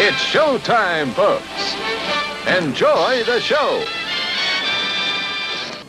It's showtime, folks. Enjoy the show.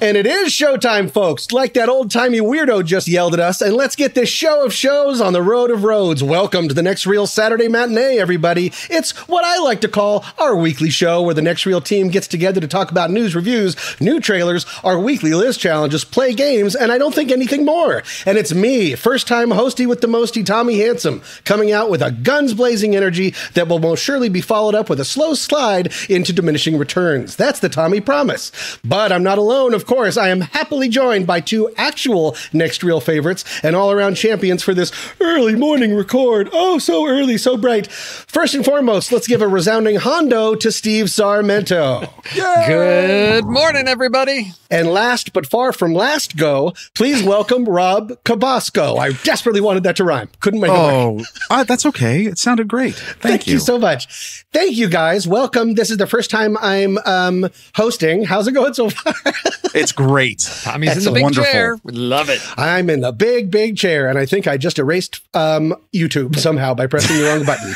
And it is showtime, folks, like that old-timey weirdo just yelled at us. And let's get this show of shows on the road of roads. Welcome to the Next Reel Saturday Matinée, everybody. It's what I like to call our weekly show where the Next Reel team gets together to talk about news, reviews, new trailers, our weekly Liz challenges, play games, and I don't think anything more. And it's me, first-time hosty with the mosty, Tommy Handsome, coming out with a guns-blazing energy that will most surely be followed up with a slow slide into diminishing returns. That's the Tommy promise. But I'm not alone, of course. I am happily joined by two actual Next Reel favorites and all-around champions for this early morning record. Oh, so early, so bright. First and foremost, let's give a resounding hondo to Steve Sarmento. Yay! Good morning, everybody. And last but far from last go, please welcome Rob Kubasko. I desperately wanted that to rhyme. Couldn't make it work. That's okay. It sounded great. Thank you so much. Thank you, guys. Welcome. This is the first time I'm hosting. How's it going so far? It's great. Tommy's in the big chair. We love it. I'm in the big chair, and I think I just erased YouTube somehow by pressing the wrong button.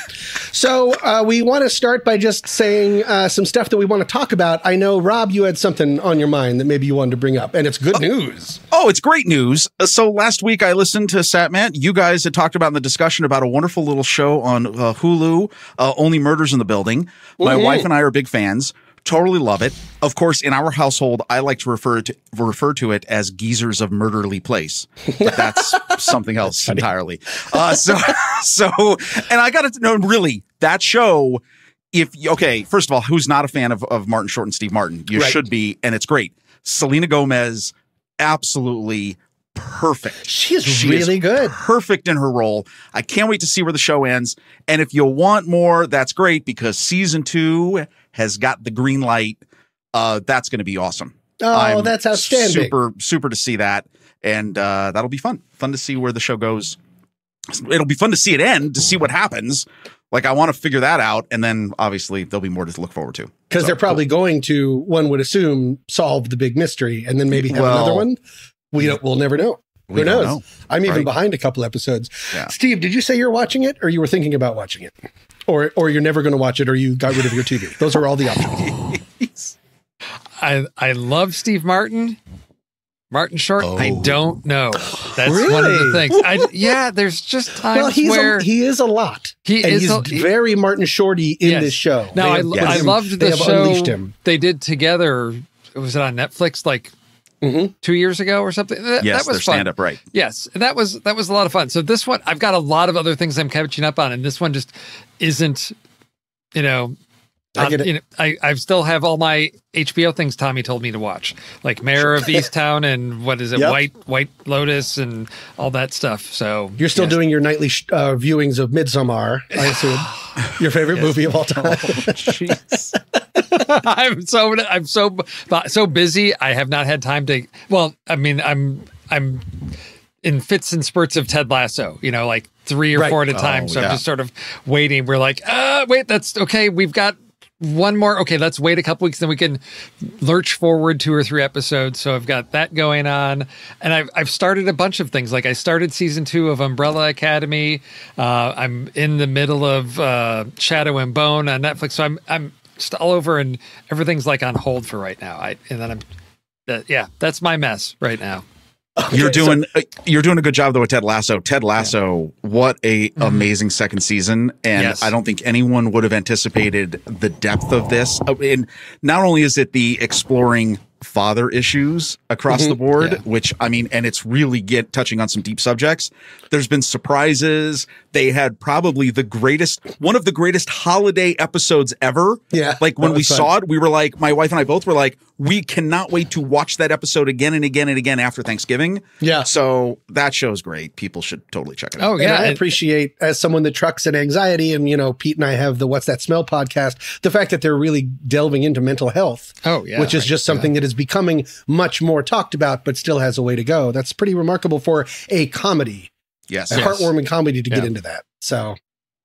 So we want to start by just saying some stuff that we want to talk about. I know, Rob, you had something on your mind that maybe you wanted to bring up, and it's good news. Oh, it's great news. So last week I listened to Satmat. You guys had talked about in the discussion about a wonderful little show on Hulu, Only Murders in the Building. My wife and I are big fans. Totally love it. Of course, in our household, I like to refer to it as Geezers of Murderly Place. But that's something else entirely. So, and I got to know, really, that show, first of all, who's not a fan of Martin Short and Steve Martin? You should be, and it's great. Selena Gomez, absolutely perfect. She's really good. Perfect in her role. I can't wait to see where the show ends. And if you want more, that's great because season 2 has got the green light. That's going to be awesome. Oh, that's outstanding. Super to see that. And that'll be fun. Fun to see where the show goes. It'll be fun to see it end, to see what happens. Like, I want to figure that out. And then, obviously, there'll be more to look forward to. Because they're probably going to, one would assume, solve the big mystery and then maybe have another one. We'll never know. Who knows? I'm even behind a couple episodes. Yeah. Steve, did you say you're watching it or you were thinking about watching it? Or you're never going to watch it or you got rid of your TV? Those are all the options. I love Steve Martin. Martin Short, I don't know. That's one of the things. There's just times where he is a lot. He's very Martin Shorty in this show. Now, I loved the show they did together. Was it on Netflix? 2 years ago or something. That was fun. Stand-up, right? Yes, that was a lot of fun. So this one, I've got a lot of other things I'm catching up on, and this one just isn't. I still have all my HBO things Tommy told me to watch, like Mayor of Easttown and what is it, White Lotus and all that stuff. So you're still doing your nightly viewings of Midsommar, I assume. Your favorite movie of all time. Jeez. I'm so busy. I have not had time to. Well, I mean, I'm in fits and spurts of Ted Lasso. 3 or 4 at a time. So I'm just sort of waiting. We're like, wait, that's okay. We've got one more. Okay, let's wait a couple weeks, then we can lurch forward 2 or 3 episodes. So I've got that going on, and I've started a bunch of things. Like I started season 2 of Umbrella Academy. I'm in the middle of Shadow and Bone on Netflix. So I'm just all over, and everything's on hold for right now. That's my mess right now. Okay, you're doing a good job though with Ted Lasso. Ted Lasso, what a amazing second season, and I don't think anyone would have anticipated the depth of this. And not only is it the exploring father issues across the board, which I mean, and it's really touching on some deep subjects. There's been surprises. They had probably one of the greatest holiday episodes ever. Yeah. When we saw it, we were like, my wife and I both were like, we cannot wait to watch that episode again and again and again after Thanksgiving. Yeah. So that show's great. People should totally check it out. Oh, yeah. And I appreciate, as someone that trucks in anxiety, and, Pete and I have the What's That Smell podcast, the fact that they're really delving into mental health. Oh, yeah. Which is just something that is becoming much more talked about, but still has a way to go. That's pretty remarkable for a comedy. Yes. A heartwarming comedy to get into that. So,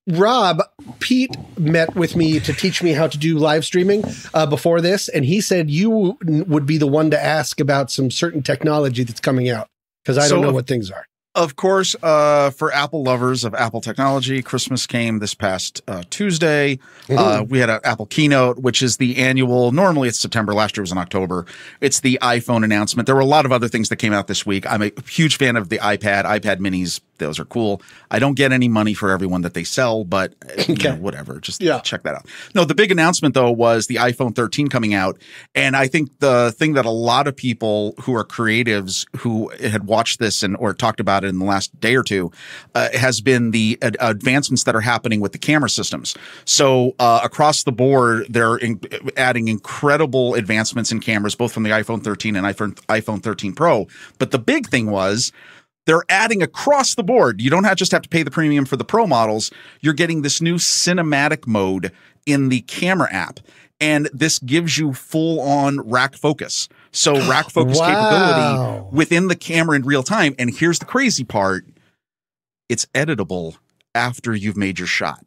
Rob, Pete met with me to teach me how to do live streaming before this, and he said you would be the one to ask about some certain technology that's coming out, because I don't know what things are. Of course, for Apple lovers of Apple technology, Christmas came this past Tuesday. We had an Apple keynote, which is the annual. Normally it's September. Last year was in October. It's the iPhone announcement. There were a lot of other things that came out this week. I'm a huge fan of the iPad minis. Those are cool. I don't get any money for everyone that they sell, but you know, whatever. Just check that out. No, the big announcement, though, was the iPhone 13 coming out. And I think the thing that a lot of people who are creatives who had watched this or talked about it in the last day or two has been the advancements that are happening with the camera systems. So across the board, they're adding incredible advancements in cameras, both from the iPhone 13 and iPhone 13 Pro. But the big thing was, they're adding across the board. You don't just have to pay the premium for the Pro models. You're getting this new cinematic mode in the camera app. And this gives you full-on rack focus. So rack focus capability within the camera in real time. And here's the crazy part. It's editable after you've made your shot.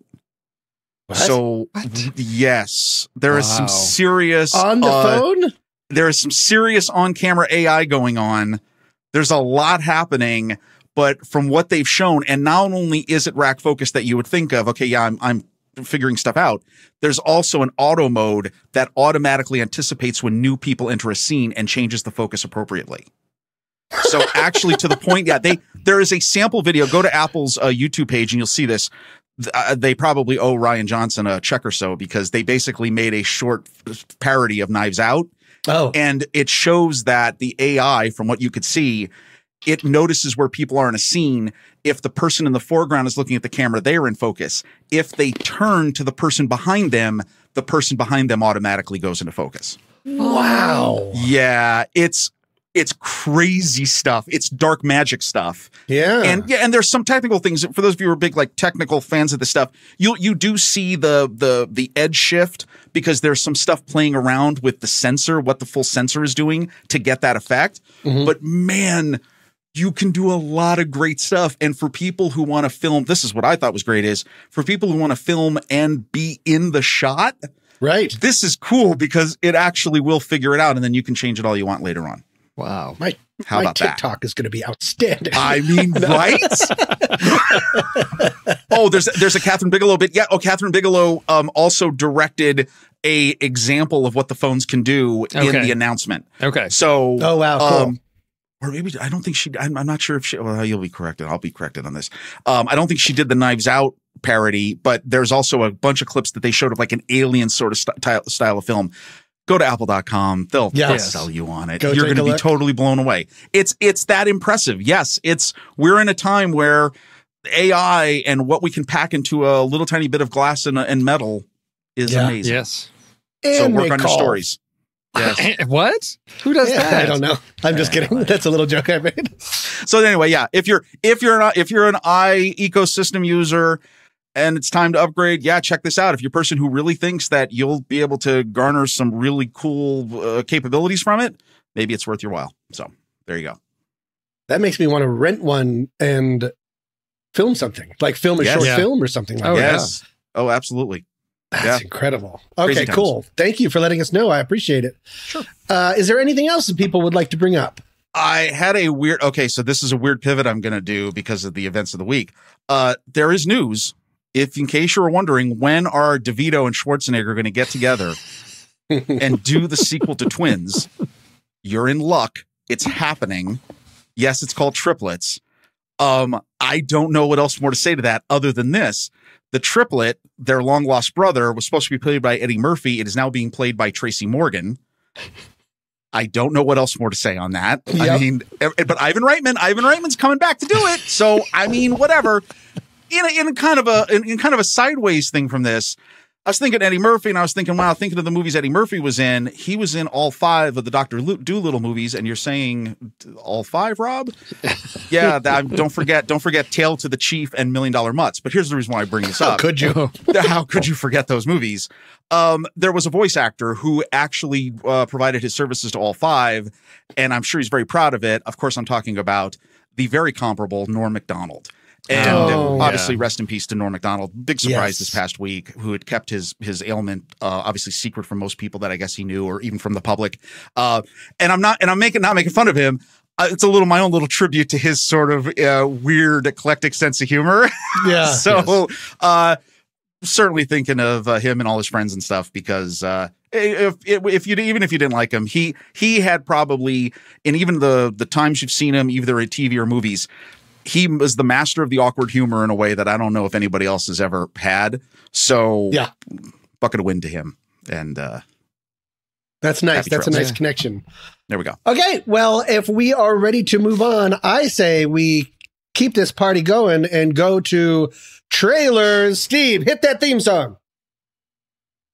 What? So, yes, there is some serious... On the phone? There is some serious on-camera AI going on. There's a lot happening, but from what they've shown, and not only is it rack focus that you would think of, okay, yeah, I'm figuring stuff out. There's also an auto mode that automatically anticipates when new people enter a scene and changes the focus appropriately. So actually, to the point, there is a sample video. Go to Apple's YouTube page and you'll see this. They probably owe Ryan Johnson a check or so because they basically made a short parody of Knives Out. Oh. And it shows that the AI, from what you could see, it notices where people are in a scene. If the person in the foreground is looking at the camera, they are in focus. If they turn to the person behind them, the person behind them automatically goes into focus. Wow. Yeah, it's crazy stuff. It's dark magic stuff. Yeah. And there's some technical things. For those of you who are big technical fans of this stuff, you do see the edge shift because there's some stuff playing around with the sensor, what the full sensor is doing to get that effect. Mm-hmm. But man, you can do a lot of great stuff. And for people who want to film, this is what I thought was great, is for people who want to film and be in the shot. Right. This is cool because it actually will figure it out and then you can change it all you want later on. Wow. How about TikTok is going to be outstanding. I mean, right? Oh, there's a Catherine Bigelow bit. Yeah. Oh, Catherine Bigelow also directed a example of what the phones can do in the announcement. Okay. So, oh, wow. Cool. Or maybe, I don't think I'm not sure if she, well, you'll be corrected. I'll be corrected on this. I don't think she did the Knives Out parody, but there's also a bunch of clips that they showed of like an alien sort of style of film. Go to apple.com. They'll sell you on it. You're going to be totally blown away. It's that impressive. Yes, we're in a time where AI and what we can pack into a little tiny bit of glass and metal is amazing. Yes. So work on your stories. Yes. What? Who does that? I don't know. I'm just kidding. That's a little joke I made. So anyway, yeah, if you're an i ecosystem user and it's time to upgrade, check this out. If you're a person who really thinks that you'll be able to garner some really cool capabilities from it, maybe it's worth your while. So there you go. That makes me want to rent one and film something, like film a short film or something like that. Yes. Oh, absolutely. That's incredible. Okay, cool. Thank you for letting us know. I appreciate it. Sure. Is there anything else that people would like to bring up? I had a weird, so this is a weird pivot I'm going to do because of the events of the week. There is news. In case you were wondering, when are DeVito and Schwarzenegger going to get together and do the sequel to Twins? You're in luck. It's happening. Yes, it's called Triplets. I don't know what else more to say to that other than this. The triplet, their long lost brother, was supposed to be played by Eddie Murphy. It is now being played by Tracy Morgan. I don't know what else more to say on that. Yep. I mean, but Ivan Reitman's coming back to do it. So, I mean, whatever. In kind of a sideways thing from this, I was thinking Eddie Murphy, and I was thinking, wow, thinking of the movies Eddie Murphy was in. He was in all 5 of the Dr. Dolittle movies, and you're saying all 5, Rob? Yeah, don't forget Tale to the Chief and $1 Million Mutts. But here's the reason why I bring this up. How could you? How could you forget those movies? There was a voice actor who actually provided his services to all 5, and I'm sure he's very proud of it. Of course, I'm talking about the very comparable Norm Macdonald. And obviously, rest in peace to Norm Macdonald. Big surprise this past week, who had kept his ailment obviously secret from most people that I guess he knew, or even from the public. And I'm not making fun of him. it's a little my own little tribute to his sort of weird, eclectic sense of humor. Yeah. So certainly thinking of him and all his friends and stuff, because if you didn't like him, he had probably, in even the times you've seen him, either at TV or movies, he was the master of the awkward humor in a way that I don't know if anybody else has ever had. So yeah, bucket of wind to him. And that's nice. That's a nice connection. There we go. Okay, well, if we are ready to move on, I say we keep this party going and go to trailers. Steve, hit that theme song.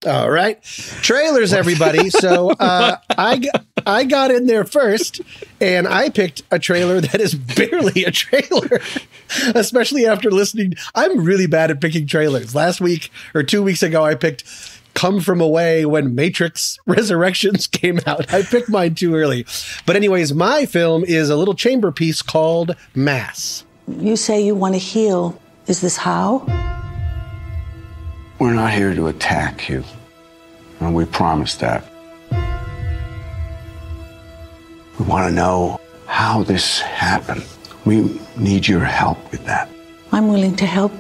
All right. Trailers, everybody. So I got in there first, and I picked a trailer that is barely a trailer, especially after listening. I'm really bad at picking trailers. Last week or 2 weeks ago, I picked Come From Away when Matrix Resurrections came out. I picked mine too early. But anyways, my film is a little chamber piece called Mass. You say you want to heal. Is this how? We're not here to attack you. And we promise that. We want to know how this happened. We need your help with that. I'm willing to help.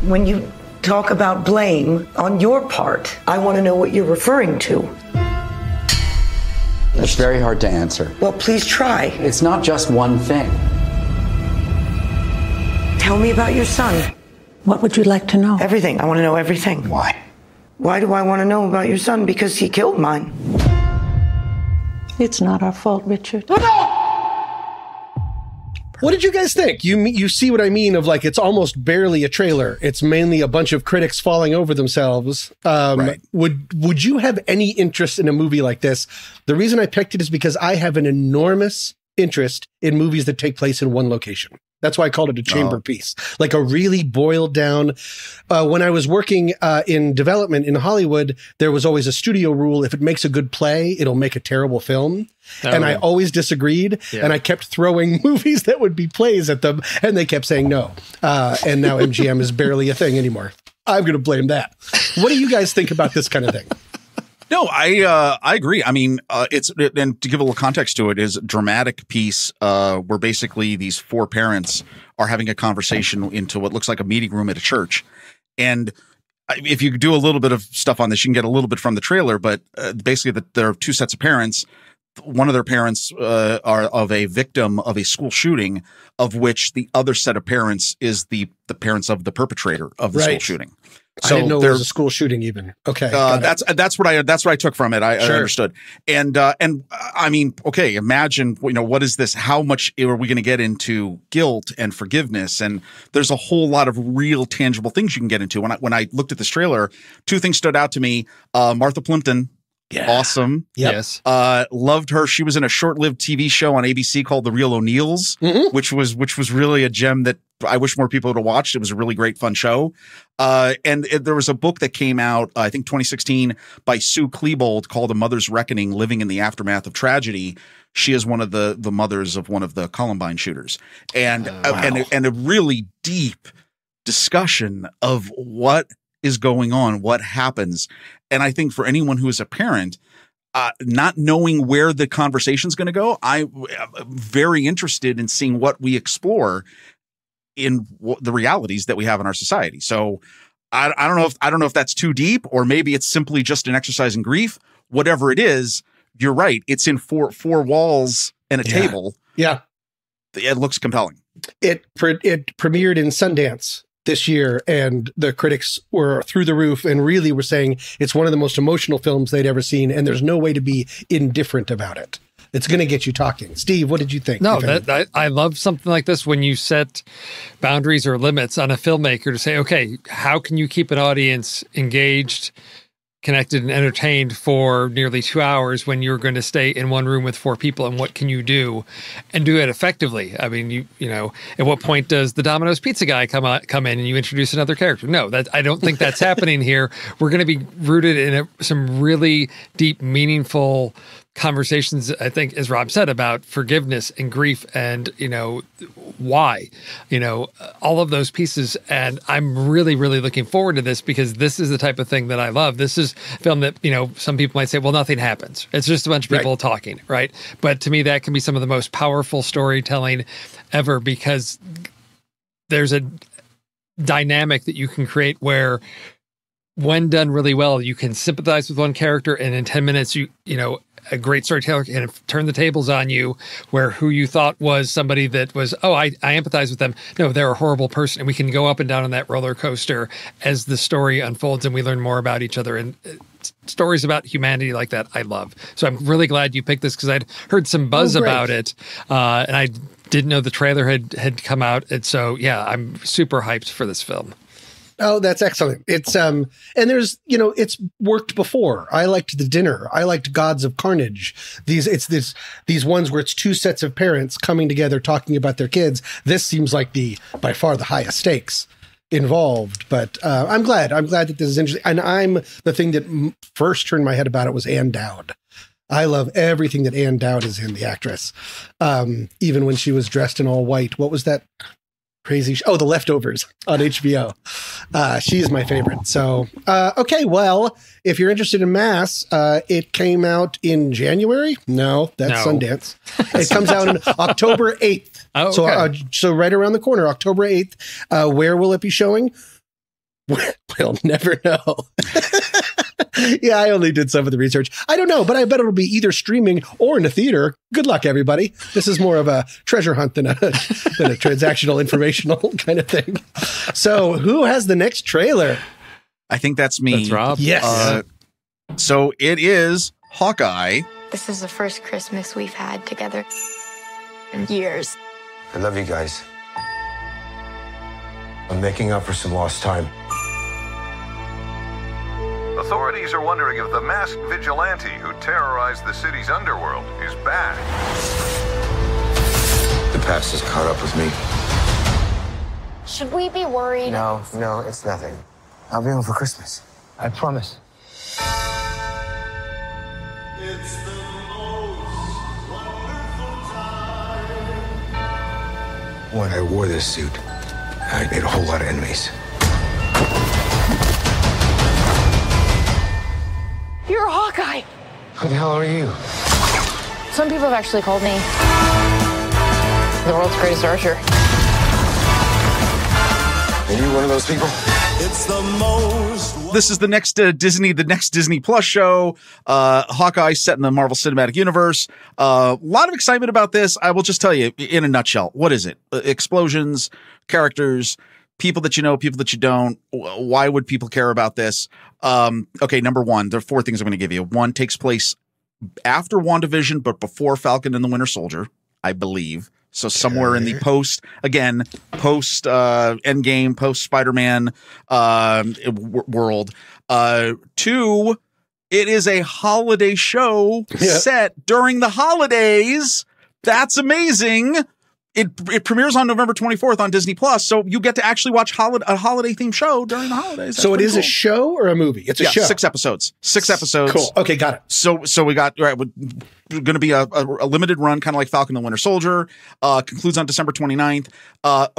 When you talk about blame on your part, I want to know what you're referring to. It's very hard to answer. Well, please try. It's not just one thing. Tell me about your son. What would you like to know? Everything. I want to know everything. Why? Why do I want to know about your son? Because he killed mine. It's not our fault, Richard. What did you guys think? You see what I mean of like, it's almost barely a trailer. It's mainly a bunch of critics falling over themselves. Right. Would you have any interest in a movie like this? The reason I picked it is because I have an enormous interest in movies that take place in one location. That's why I called it a chamber piece, like a really boiled down. When I was working in development in Hollywood, there was always a studio rule. If it makes a good play, it'll make a terrible film. And I always disagreed. Yeah. And I kept throwing movies that would be plays at them. And they kept saying no. And now MGM is barely a thing anymore. I'm going to blame that. What do you guys think about this kind of thing? No, I agree. I mean, and to give a little context to it, is a dramatic piece where basically these four parents are having a conversation into what looks like a meeting room at a church. And if you do a little bit of stuff on this, you can get a little bit from the trailer, but basically there are two sets of parents. One of their parents are of a victim of a school shooting, of which the other set of parents is the parents of the perpetrator of the school shooting. So I didn't know it was a school shooting even. Okay. That's what I took from it. I understood. And I mean, okay, imagine, what is this? How much are we going to get into guilt and forgiveness? And there's a whole lot of real tangible things you can get into. When I looked at this trailer, two things stood out to me. Martha Plimpton. Yeah. Awesome. Yep. Yes. Loved her. She was in a short-lived TV show on ABC called The Real O'Neills, which was really a gem that I wish more people would have watched. It was a really great, fun show. And there was a book that came out, I think 2016, by Sue Klebold called A Mother's Reckoning, Living in the Aftermath of Tragedy. She is one of the mothers of one of the Columbine shooters. And, and a really deep discussion of what is going on, what happens. And I think for anyone who is a parent, not knowing where the conversation is going to go, I'm very interested in seeing what we explore in the realities that we have in our society. So I don't know if that's too deep, or maybe it's simply just an exercise in grief. Whatever it is, you're right. It's in four walls and a table. Yeah. It looks compelling. It premiered in Sundance this year, and the critics were through the roof and really were saying it's one of the most emotional films they'd ever seen, and there's no way to be indifferent about it. It's going to get you talking. Steve, what did you think? No, I love something like this when you set boundaries or limits on a filmmaker to say, okay, how can you keep an audience engaged, connected, and entertained for nearly 2 hours when you're going to stay in one room with four people, and what can you do and do it effectively? I mean, you know, at what point does the Domino's pizza guy come in and you introduce another character? No, I don't think that's happening here. We're going to be rooted in some really deep, meaningful conversations, I think, as Rob said, about forgiveness and grief and, why, all of those pieces. And I'm really, really looking forward to this because this is the type of thing that I love. This is a film that, some people might say, well, nothing happens. It's just a bunch of people talking, right? But to me, that can be some of the most powerful storytelling ever because there's a dynamic that you can create where when done really well, you can sympathize with one character and in 10 minutes, a great storyteller can turn the tables on you where who you thought was somebody that was, I empathize with them. No, they're a horrible person. And we can go up and down on that roller coaster as the story unfolds and we learn more about each other. And stories about humanity like that, I love. So I'm really glad you picked this because I'd heard some buzz about it. And I didn't know the trailer had come out. And so, yeah, I'm super hyped for this film. Oh, that's excellent. It's and there's it's worked before. I liked The Dinner. I liked Gods of Carnage. These ones where it's two sets of parents coming together talking about their kids. This seems like by far the highest stakes involved. But I'm glad that this is interesting. And the thing that first turned my head about it was Ann Dowd. I love everything that Ann Dowd is in, the actress. Even when she was dressed in all white. What was that? Crazy. The Leftovers on HBO. She's my favorite. So, okay. Well, if you're interested in Mass, it came out in January. No, that's Sundance. It comes out on October 8th. Oh, okay. So right around the corner, October 8th. Where will it be showing? We'll never know. Yeah, I only did some of the research. I don't know, but I bet it'll be either streaming or in a theater. Good luck, everybody. This is more of a treasure hunt than a transactional, informational kind of thing. So who has the next trailer? I think that's me. That's Rob. Yes. So it is Hawkeye. This is the first Christmas we've had together in years. I love you guys. I'm making up for some lost time. Authorities are wondering if the masked vigilante who terrorized the city's underworld is back. The past has caught up with me. Should we be worried? No, it's nothing. I'll be home for Christmas. I promise. It's the most wonderful time. When I wore this suit, I made a whole lot of enemies. You're a Hawkeye. Who the hell are you? Some people have actually called me the world's greatest archer. Are you one of those people? It's the most. This is the next Disney Plus show. Hawkeye set in the Marvel Cinematic Universe. A lot of excitement about this. I will just tell you in a nutshell. What is it? Explosions, characters, people that you know, people that you don't. Why would people care about this? Okay, number one, there are four things I'm going to give you. One takes place after WandaVision, but before Falcon and the Winter Soldier, I believe. So somewhere in the post Endgame, post Spider-Man world. Two, it is a holiday show set during the holidays. That's amazing. It premieres on November 24th on Disney Plus, so you get to actually watch a holiday-themed show during the holidays. That's so it is cool. A show or a movie? It's a show. 6 episodes. 6 episodes. Cool. Okay, got it. So we got going to be a limited run, kind of like Falcon and the Winter Soldier. Concludes on December 29th.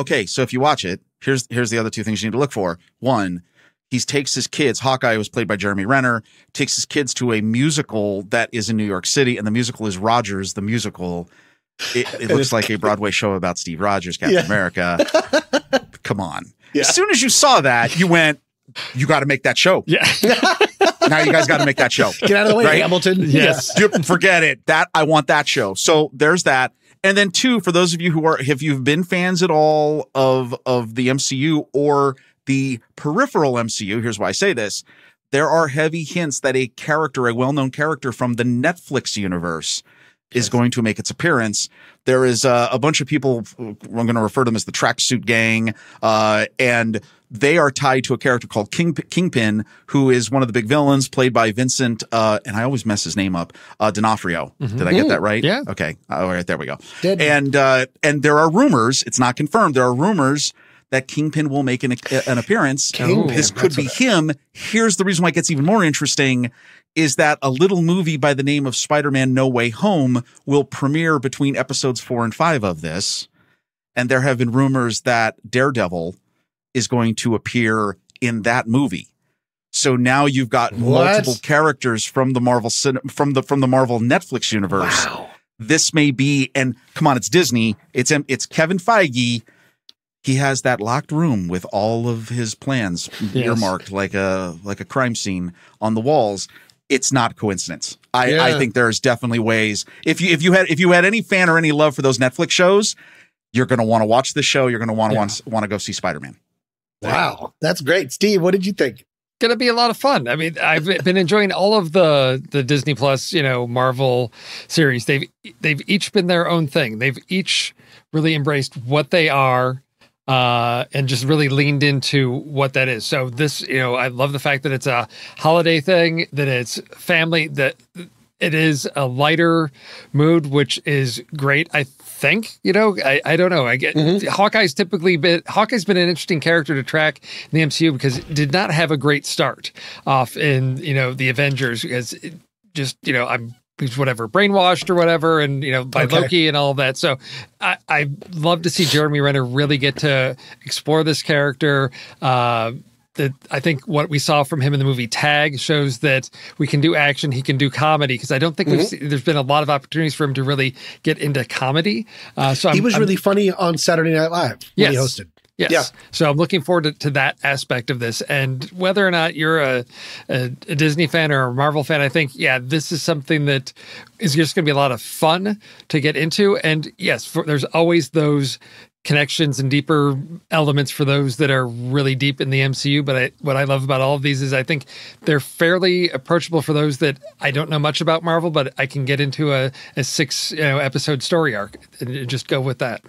Okay, so if you watch it, here's the other two things you need to look for. One, he takes his kids. Hawkeye was played by Jeremy Renner. Takes his kids to a musical that is in New York City, and the musical is Rogers the Musical. It looks like a Broadway show about Steve Rogers, Captain America. Come on. Yeah. As soon as you saw that, you went, you got to make that show. Yeah. Now you guys got to make that show. Get out of the way, right? Hamilton. Yes. Forget it. I want that show. So there's that. And then two, for those of you if you've been fans at all of the MCU or the peripheral MCU, here's why I say this. There are heavy hints that a well-known character from the Netflix universe is going to make its appearance. There is a bunch of people, I'm going to refer to them as the Tracksuit Gang, and they are tied to a character called Kingpin, who is one of the big villains, played by Vincent, and I always mess his name up, D'Onofrio. Mm-hmm. Did I get that right? Yeah. Okay. All right, there we go. And there are rumors, it's not confirmed, there are rumors that Kingpin will make an appearance. This could be him. Here's the reason why it gets even more interesting. is that a little movie by the name of Spider-Man No Way Home will premiere between episodes 4 and 5 of this. And there have been rumors that Daredevil is going to appear in that movie. So now you've got multiple characters from the Marvel from the Marvel Netflix universe. Wow. This may be, and come on, it's Disney. It's Kevin Feige. He has that locked room with all of his plans earmarked like a crime scene on the walls. It's not coincidence. I think there's definitely ways. If you had any fan or any love for those Netflix shows, you're going to want to watch this show. You're going to want to go see Spider-Man. Wow, that's great, Steve. What did you think? Going to be a lot of fun. I mean, I've been enjoying all of the Disney Plus, Marvel series. They've each been their own thing. They've each really embraced what they are. And just really leaned into what that is. So this, I love the fact that it's a holiday thing, that it's family, that it is a lighter mood, which is great. I think, I don't know. I get Hawkeye's been an interesting character to track in the MCU because it did not have a great start off in, the Avengers because it just, he's whatever, brainwashed or whatever, and by Loki and all of that. So I love to see Jeremy Renner really get to explore this character. That I think what we saw from him in the movie Tag shows that we can do action, he can do comedy, because I don't think there's been a lot of opportunities for him to really get into comedy. So he was really funny on Saturday Night Live when he hosted. Yes. Yeah. So I'm looking forward to that aspect of this. And whether or not you're a Disney fan or a Marvel fan, I think, this is something that is just going to be a lot of fun to get into. And yes, there's always those connections and deeper elements for those that are really deep in the MCU. But what I love about all of these is I think they're fairly approachable for those that I don't know much about Marvel, but I can get into a 6 episode story arc and just go with that.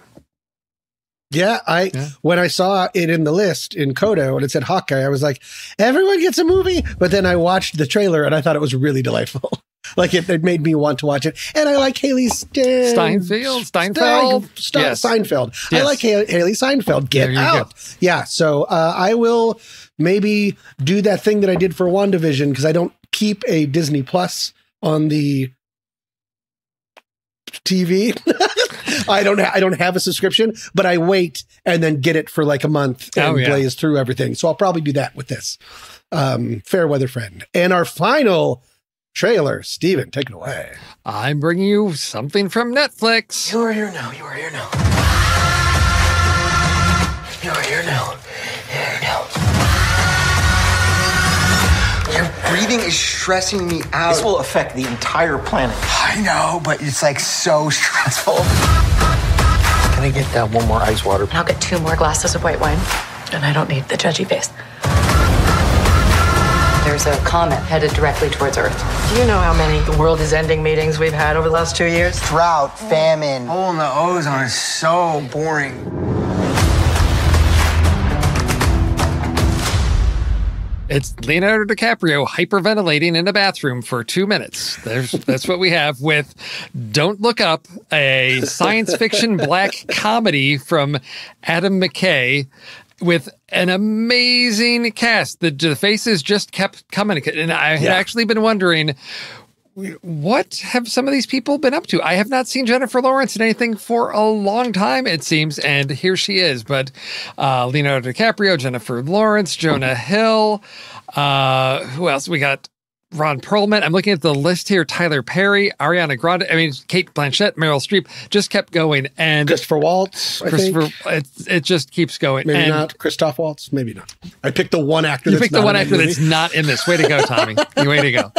When I saw it in the list in Kodo and it said Hawkeye, I was like, everyone gets a movie. But then I watched the trailer and I thought it was really delightful. Like it made me want to watch it. And I like Haley Steinfeld. Steinfeld. Yes. I like Haley Steinfeld. Get out. Go. Yeah. So I will maybe do that thing that I did for WandaVision because I don't keep a Disney Plus on the TV. I don't have a subscription, but I wait and then get it for like a month and blaze through everything. So I'll probably do that with this. Fair weather friend. And our final trailer, Steven, take it away. I'm bringing you something from Netflix. You are here now. You are here now. You are here now. Here now. Your breathing is stressing me out. This will affect the entire planet. I know, but it's like so stressful. Can I get that one more ice water? And I'll get 2 more glasses of white wine. And I don't need the judgy face. There's a comet headed directly towards Earth. Do you know how many the world is ending meetings we've had over the last 2 years? Drought, famine. Hole in the ozone is so boring. It's Leonardo DiCaprio hyperventilating in a bathroom for 2 minutes. That's what we have with Don't Look Up, a science fiction black comedy from Adam McKay with an amazing cast. The faces just kept coming. And I had actually been wondering, what have some of these people been up to? I have not seen Jennifer Lawrence in anything for a long time, it seems, and here she is. But Leonardo DiCaprio, Jennifer Lawrence, Jonah Hill, who else? We got Ron Perlman. I'm looking at the list here. Tyler Perry, Ariana Grande. I mean, Kate Blanchett, Meryl Streep. Just kept going. And Christopher Waltz. It just keeps going. Maybe not Christoph Waltz. Maybe not. I picked the one actor. You picked the one actor that's not in this. Way to go, Tommy. Way to go.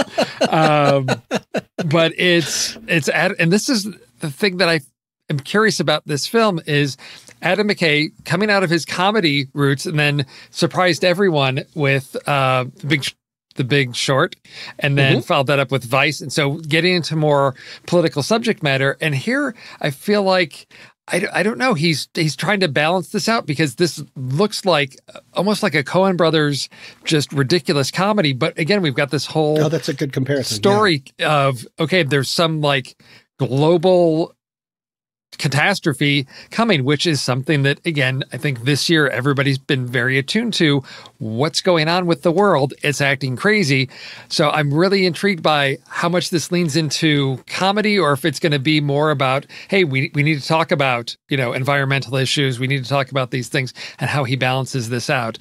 But and this is the thing that I am curious about this film is Adam McKay coming out of his comedy roots and then surprised everyone with The Big Short, and then followed that up with Vice. And so getting into more political subject matter. And here I feel like, I don't know, he's trying to balance this out because this looks like almost like a Coen Brothers, just ridiculous comedy. But again, we've got this whole that's a good comparison story of, okay, there's some like global catastrophe coming, which is something that, again, I think this year everybody's been very attuned to. What's going on with the world? It's acting crazy. So I'm really intrigued by how much this leans into comedy, or if it's going to be more about, hey, we need to talk about, environmental issues. We need to talk about these things and how he balances this out.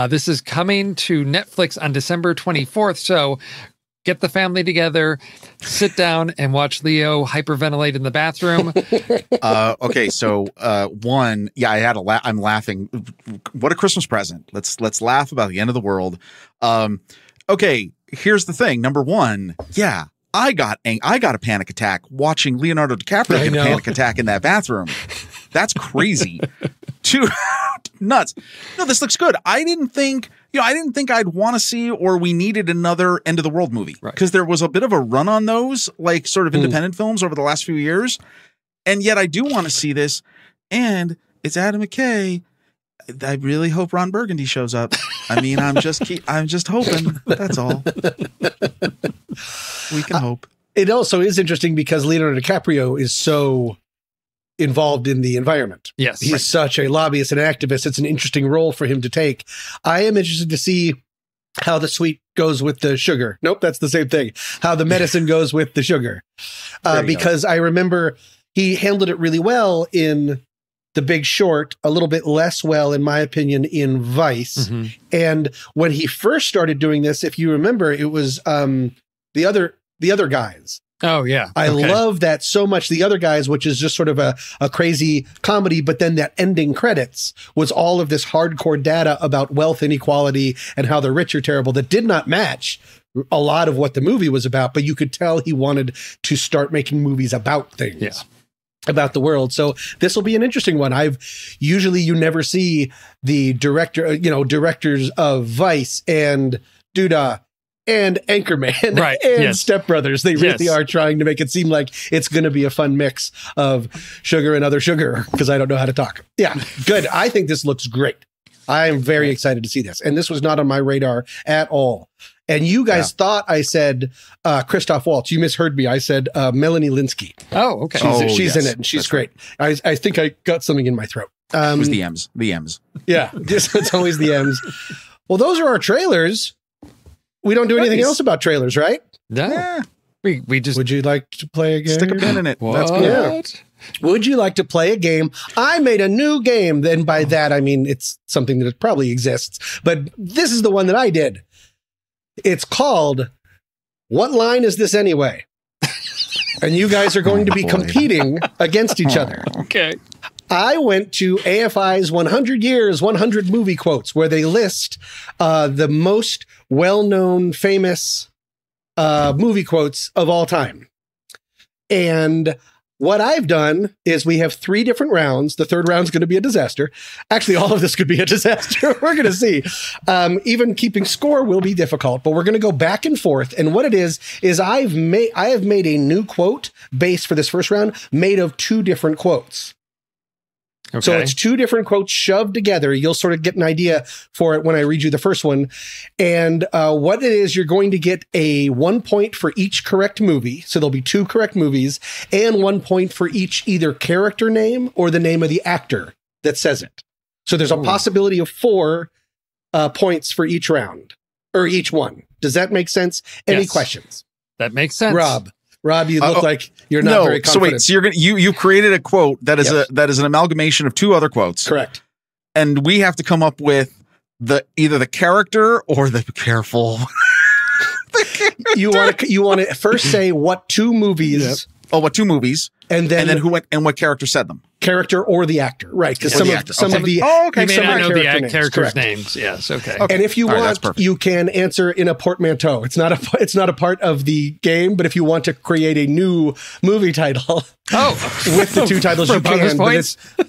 This is coming to Netflix on December 24th. So get the family together, sit down and watch Leo hyperventilate in the bathroom. Okay, so one, I had I'm laughing. What a Christmas present! Let's laugh about the end of the world. Okay, here's the thing. Number one, I got a panic attack watching Leonardo DiCaprio get a panic attack in that bathroom. That's crazy. Too nuts. No, this looks good. I didn't think I'd want to see, or we needed another end of the world movie, because there was a bit of a run on those, like sort of independent films over the last few years. And yet I do want to see this, and it's Adam McKay. I really hope Ron Burgundy shows up. I mean, I'm just hoping. That's all. We can hope. It also is interesting because Leonardo DiCaprio is so involved in the environment. Yes. He's such a lobbyist and activist. It's an interesting role for him to take. I am interested to see how the sweet goes with the sugar. Nope, that's the same thing. How the medicine goes with the sugar. Because I remember he handled it really well in The Big Short, a little bit less well, in my opinion, in Vice. Mm-hmm. And when he first started doing this, if you remember, it was the other guys. Oh, yeah. I love that so much. The Other Guys, which is just sort of a crazy comedy, but then that ending credits was all of this hardcore data about wealth inequality and how the rich are terrible that did not match a lot of what the movie was about, but you could tell he wanted to start making movies about things. About the world. So this will be an interesting one. You never see the directors of Vice and Duda and Anchorman and Step Brothers. They really are trying to make it seem like it's going to be a fun mix of sugar and other sugar, because I don't know how to talk. Yeah, good. I think this looks great. I am very excited to see this. And this was not on my radar at all. And you guys thought I said Christoph Waltz. You misheard me. I said Melanie Linsky. Oh, okay. She's in it, and she's great. Right. I think I got something in my throat. It was the M's. The M's. Yeah, it's always the M's. Well, those are our trailers. We don't do anything else about trailers, right? No. Yeah. We just. Would you like to play a game? Stick a pin in it. What? That's good. Yeah. Would you like to play a game? I made a new game. Then by that, I mean, it's something that probably exists. But this is the one that I did. It's called What Line Is This Anyway? And you guys are going to be competing against each other. Okay. I went to AFI's 100 Years, 100 Movie Quotes, where they list the most well-known, famous movie quotes of all time. And what I've done is we have 3 different rounds. The third round's going to be a disaster. Actually, all of this could be a disaster. We're going to see. Even keeping score will be difficult, but we're going to go back and forth. And what it is I have made a new quote base for this first round made of 2 different quotes. Okay. So it's 2 different quotes shoved together. You'll sort of get an idea for it when I read you the first one. And what it is, you're going to get a 1 point for each correct movie. So there'll be 2 correct movies, and 1 point for each either character name or the name of the actor that says it. So there's a possibility of 4 points for each round, or each one. Does that make sense? Any questions? That makes sense. Rob, you look like you're not very confident. So wait, so you created a quote that is that is an amalgamation of 2 other quotes. Correct. And we have to come up with either the character or the careful. You want to first say what 2 movies? Yep. Oh, what 2 movies? And then who went and what character said them? Character or the actor, right? Because some of the characters' names. Yes, okay. And if you want, you can answer in a portmanteau. It's not a part of the game, but if you want to create a new movie title, with the 2 titles, you can.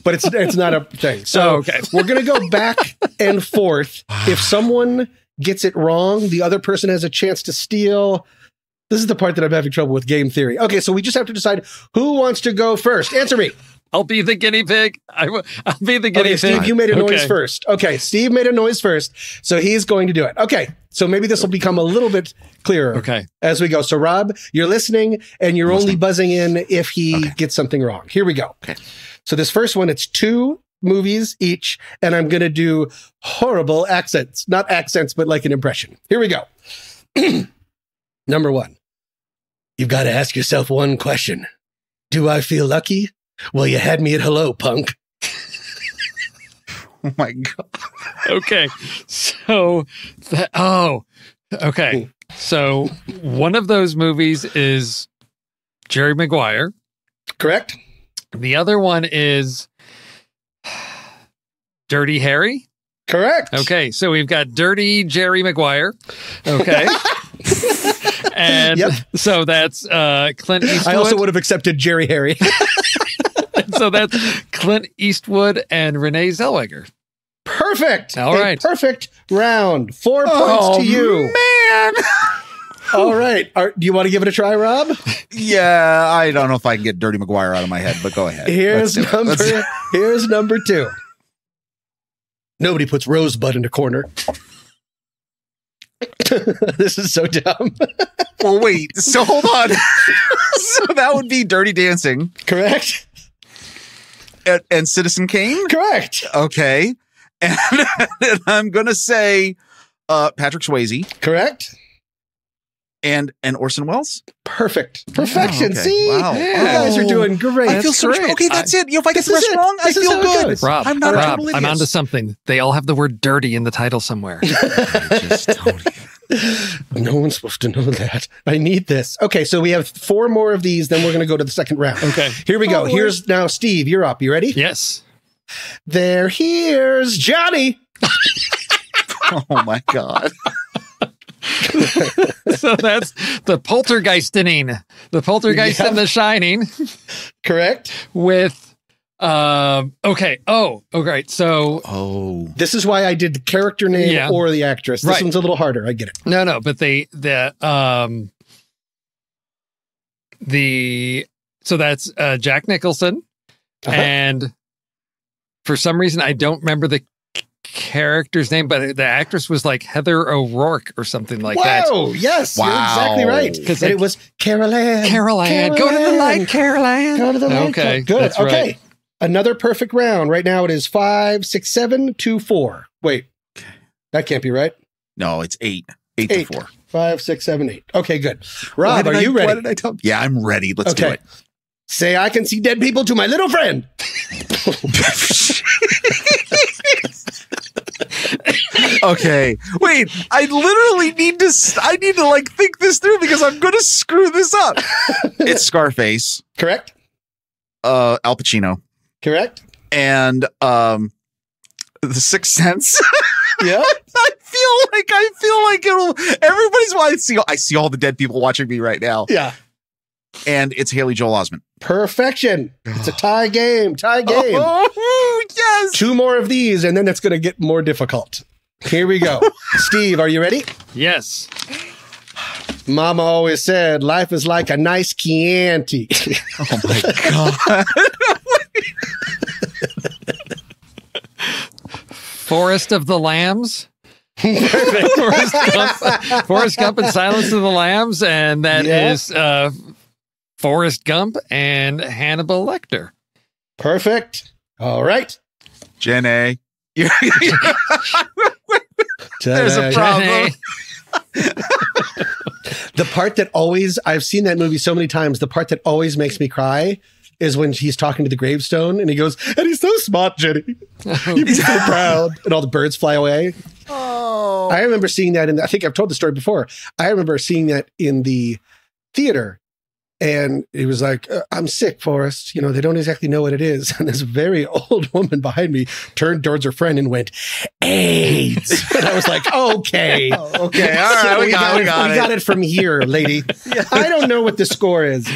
But it's not a thing. So we're gonna go back and forth. If someone gets it wrong, the other person has a chance to steal. This is the part that I'm having trouble with game theory. Okay, so we just have to decide who wants to go first. Answer me. I'll be the guinea pig. I'll be the guinea pig. Steve, you made a noise first. Okay, Steve made a noise first, so he's going to do it. Okay, so maybe this will become a little bit clearer as we go. So, Rob, you're listening, and you're only buzzing in if he gets something wrong. Here we go. Okay. So this first one, it's 2 movies each, and I'm going to do horrible accents. Not accents, but like an impression. Here we go. Number 1. You've got to ask yourself one question. Do I feel lucky? Well, you had me at hello, punk. Oh, my God. Okay. So, okay. So one of those movies is Jerry Maguire. Correct. The other one is Dirty Harry. Correct. Okay. So we've got Dirty Jerry Maguire. Okay. And so that's Clint Eastwood. I also would have accepted Jerry Harry. So that's Clint Eastwood and Renee Zellweger. Perfect. All right. Perfect round. 4 points to you. Man. All right. Do you want to give it a try, Rob? Yeah, I don't know if I can get Dirty Maguire out of my head, but go ahead. Here's number 2. Nobody puts Rosebud in a corner. This is so dumb. Well, wait. So hold on. So that would be Dirty Dancing. Correct. And Citizen Kane? Correct. Okay. And I'm going to say Patrick Swayze. Correct. And Orson Welles? Perfect. Perfection. Oh, okay. See? Wow. You guys are doing great. I feel so much. Okay, that's it. If I get the rest wrong, I feel good. Rob, I'm not Rob, I'm onto something. They all have the word dirty in the title somewhere. Just don't even. No one's supposed to know that. I need this. Okay, so we have 4 more of these, then we're going to go to the second round. Okay. Here we go. Here's now, Steve, you're up. You ready? Yes. Here's Johnny. Oh, my God. So that's the poltergeisting. The poltergeist in The Shining. Correct. With okay. Oh, okay. So this is why I did the character name or the actress. This one's a little harder. I get it. No, but so that's Jack Nicholson, and for some reason I don't remember the character's name, but the actress was like Heather O'Rourke or something like that. Oh, yes. Wow. You're exactly right. Because it was Carol Ann. Go to the light, Carol Ann. Go to the light. Okay. Good. Okay. Right. Another perfect round. Right now it is 5, 6, 7, 2, 4. Wait. That can't be right. No, it's 8. 8 to 4. 5, 6, 7, 8. Okay, good. Rob, are you ready? Why did I tell? Yeah, I'm ready. Let's do it. Say I can see dead people to my little friend. Okay. Wait, I literally need to like think this through because I'm going to screw this up. It's Scarface. Correct. Al Pacino. Correct. And The Sixth Sense. Yeah. I feel like it'll everybody's I see all the dead people watching me right now. Yeah. And it's Haley Joel Osment. Perfection. It's a tie game. Oh, yes. 2 more of these, and then it's going to get more difficult. Here we go. Steve, are you ready? Yes. Mama always said, life is like a nice Chianti. Oh, my God. Forest of the Lambs. Forrest Gump and Silence of the Lambs, and that is Forrest Gump and Hannibal Lecter. Perfect. All right. Jenny. There's a problem. The part that always, I've seen that movie so many times, the part that always makes me cry is when he's talking to the gravestone and he goes, and he's so smart, Jenny. You'd be so proud. And all the birds fly away. Oh. I remember seeing that I think I've told the story before. I remember seeing that in the theater. And he was like, I'm sick, Forrest. You know, they don't exactly know what it is. And this very old woman behind me turned towards her friend and went, AIDS. And I was like, okay. Okay. All right. We got it from here, lady. I don't know what the score is.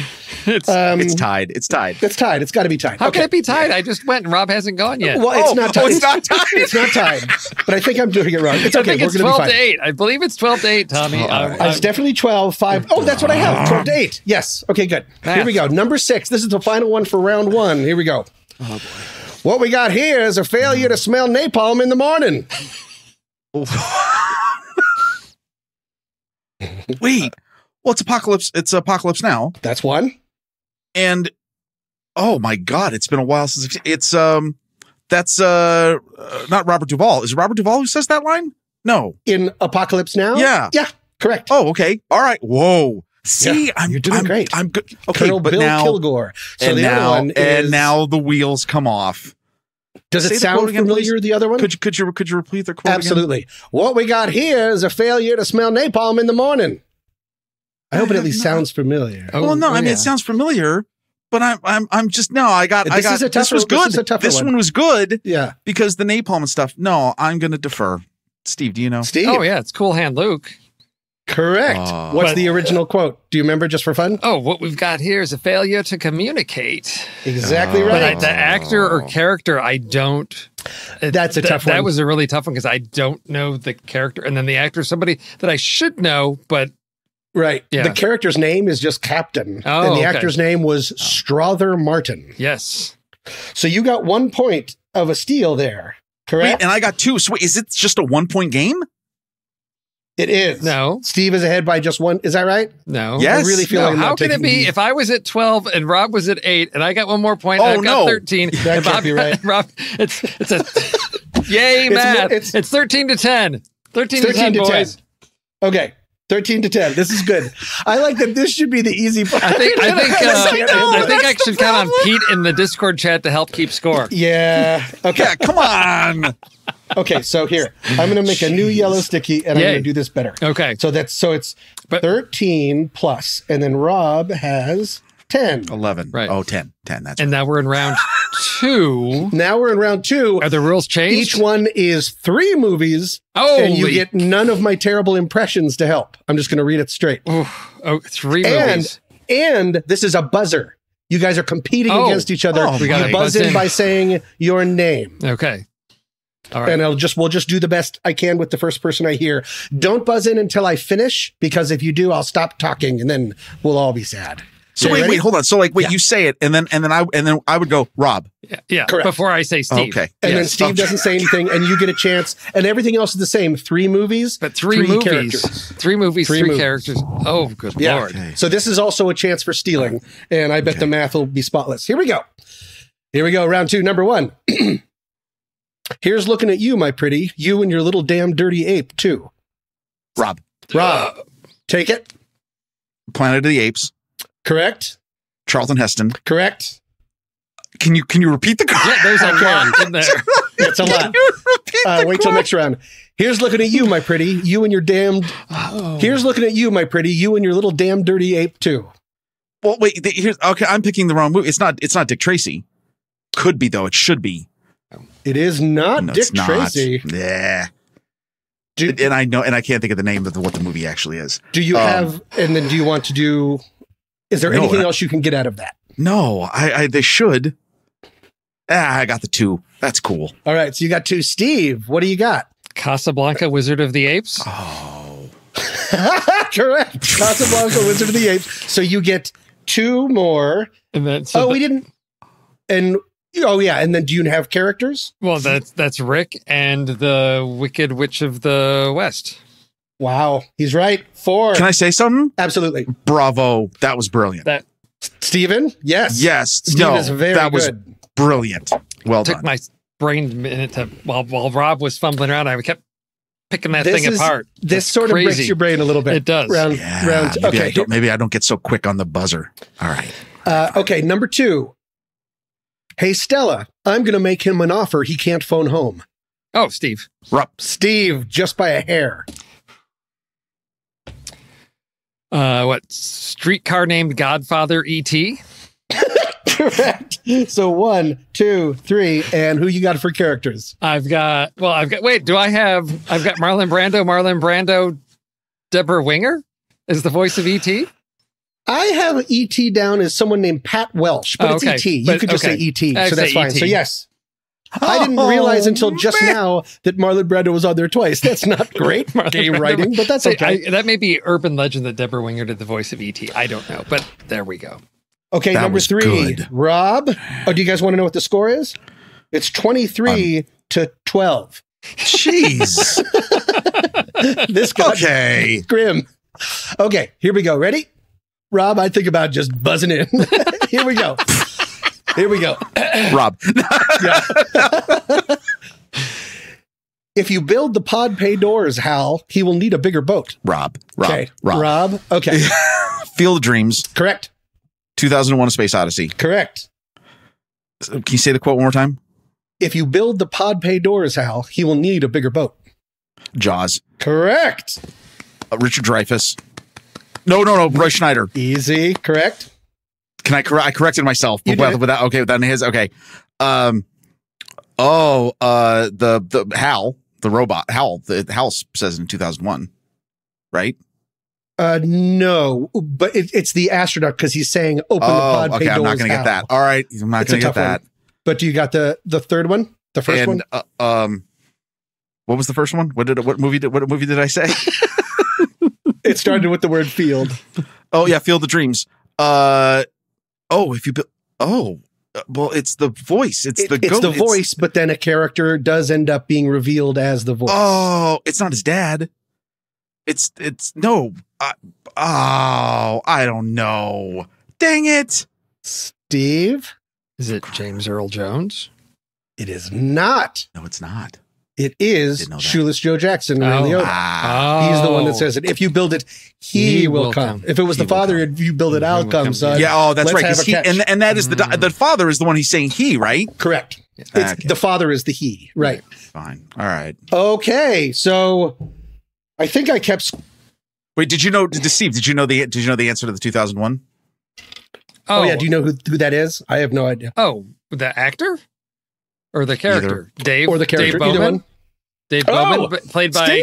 It's tied. It's tied. It's tied. It's got to be tied. How can it be tied? I just went and Rob hasn't gone yet. Well, it's not tied. It's not tied. It's not tied. But I think I'm doing it wrong. It's okay. I think it's 12 to 8. I believe it's 12 to 8, Tommy. It's definitely 12, 5. Oh, that's what I have. 12 to 8. Yes. Okay, good. Here we go. Number 6. This is the final one for round 1. Here we go. Oh, boy. What we got here is a failure to smell napalm in the morning. Wait. Well, it's Apocalypse. It's Apocalypse Now. That's one. And oh my God, it's been a while since it's that's not Robert Duvall. Is it Robert Duvall who says that line? No. In Apocalypse Now? Yeah. Yeah, correct. Oh, okay. All right. Whoa. See, Yeah, you're doing great. I'm good. Okay, Colonel but Bill now Kilgore. So and the now other one is, and now the wheels come off. does Say it the sound quote again, familiar, please? the other one? Could you repeat the quote Absolutely. What we got here is a failure to smell napalm in the morning. I hope it at least sounds familiar. Again? Well, no, I mean it sounds familiar, but I'm just no. This was good. This one was good. Yeah, because the napalm and stuff. No, I'm going to defer. Steve, do you know? Steve. Oh yeah, it's Cool Hand Luke. Correct. What's the original quote? Do you remember, just for fun? Oh, what we've got here is a failure to communicate. Exactly But right. the actor or character, I don't. That's a tough one. That was a really tough one because I don't know the character, and then the actor is somebody that I should know, but Right. Yeah. The character's name is just Captain. Oh, and the okay. actor's name was Strother Martin. Yes. So you got 1 point of a steal there, correct? Wait, and I got 2. So wait, is it just a 1-point game? It is. No. Steve is ahead by just 1. Is that right? No. Yes. I really feel like I'm How not can it taking be these. if I was at 12 and Rob was at 8 and I got 1 more point and Oh, I've got no. 13? That and can't be right. Rob, it's a yay math. it's- It's 13 to 10. 13 to 10, boys. Okay. 13 to 10. This is good. I like that this should be the easy part. I think I should count on Pete in the Discord chat to help keep score. Yeah. Okay. Yeah, come on. Okay, so here. I'm going to make a new yellow sticky and I'm Yay. going to do this better. Okay. So it's 13 plus, and then Rob has 10. 11. Right. Oh, 10. 10. That's And now we're in round 2. Now we're in round 2. Are the rules changed? Each one is 3 movies, and you Holy- get none of my terrible impressions to help. I'm just going to read it straight. Oh, 3 movies. And this is a buzzer. You guys are competing Oh. against each other. Oh, we gotta you buzz in by saying your name. Okay. All right. And we'll just do the best I can with the first person I hear. Don't buzz in until I finish, because if you do, I'll stop talking and then we'll all be sad. So You wait, ready? hold on. So you say it, and then I would go, Rob. Yeah. Correct. Before I say Steve. Okay. And then Yes. Steve doesn't say anything, and you get a chance, and everything else is the same. 3 movies, But 3 movies. characters. 3 movies, 3 movies. characters. Oh, good Yeah. Lord. So this is also a chance for stealing, and I bet the math will be spotless. Here we go. Round 2, number 1. Here's looking at you, my pretty. You and your little damn dirty ape, too. Rob. Take it. Planet of the Apes. Correct. Charlton Heston. Correct. Can you repeat the Yeah, there's a lot in there. It's a lot. Wait till next round. Here's looking at you, my pretty. You and your damned. Here's looking at you, my pretty. You and your little damn dirty ape, too. Well, wait. Here's okay. I'm picking the wrong movie. It's not Dick Tracy. Could be though. It should be. It is not No, Dick it's not. Tracy. Yeah. Do, And I know, and I can't think of the name of what the movie actually is. do you have, and then do you want to do, is there No, anything else you can get out of that? No, they should. I got the 2. That's cool. All right, so you got 2. Steve, what do you got? Casablanca, Wizard of the Apes. Oh. Correct. Casablanca, Wizard of the Apes. So you get 2 more. And then, We didn't. And, oh, yeah. And then do you have characters? Well, that's Rick and the Wicked Witch of the West. Wow. He's right. 4. Can I say something? Absolutely. Bravo. That was brilliant. That Steven? Yes. Yes. Steve is very that was good. brilliant. Well took done. my brain a minute to while Rob was fumbling around. I kept picking that thing apart. This That's sort of breaks crazy. your brain a little bit. It does. Round, okay. Maybe I don't get so quick on the buzzer. All right. Okay. Number 2. Hey, Stella, I'm going to make him an offer he can't phone home. Oh, Steve. Rob. Steve, just by a hair. What streetcar named Godfather E.T.? Correct. So 1, 2, 3, and who you got for characters? I've got Marlon Brando, Deborah Winger is the voice of E.T. I have E.T. down as someone named Pat Welsh, but okay. it's E.T. You But- could just okay. say E.T., I'd so that's say fine. E.T.. So yes. I didn't realize until just now that Marlon Brando was on there twice. That's not great gay writing, but that's okay. That may be urban legend that Deborah Winger did the voice of E.T. I don't know, but there we go. Okay, That number was 3, good. Rob. Oh, do you guys want to know what the score is? It's 23 to 12. Jeez. This got Okay. grim. Okay, here we go. Ready? Rob, I think about just buzzing in. Here we go. Here we go. Rob. Yeah. If you build the pod pay doors, Hal, he will need a bigger boat. Rob. Okay. Rob. Okay. Field of Dreams. Correct. 2001: A Space Odyssey. Correct. Can you say the quote one more time? If you build the pod pay doors, Hal, he will need a bigger boat. Jaws. Correct. Richard Dreyfuss. No. Roy Schneider. Easy. Correct. Can I correct? I corrected myself. You did. Without his. Okay. The Hal, the robot. Hal says in 2001, right? No, but it's the astronaut because he's saying open the pod pay okay. doors. I'm not going to get that. All right. I'm not going to get that. One. But do you got the third one? The first one? What was the first one? What movie did I say? It started with the word field. Oh yeah, Field of Dreams. Well, it's the voice. It's the voice, but then a character does end up being revealed as the voice. Oh, it's not his dad. It's no. I don't know. Dang it, Steve. Is it James Earl Jones? It is not. No, it's not. It is Shoeless Joe Jackson. Ray Liotta. He's the one that says it. If you build it, he will come. If it was the father, if you build it, I'll come, son. Yeah. Oh, that's right. And that is the father is the one he's saying he, right? Correct. Okay. The father is the he. Right. Fine. All right. Okay. So I think I kept. Wait. Did you know? Steve? Did you know the answer to the 2001? Oh yeah. Do you know who that is? I have no idea. Oh, the actor or the character? Dave or the character? Dave Bowman. Dave Bowman, played by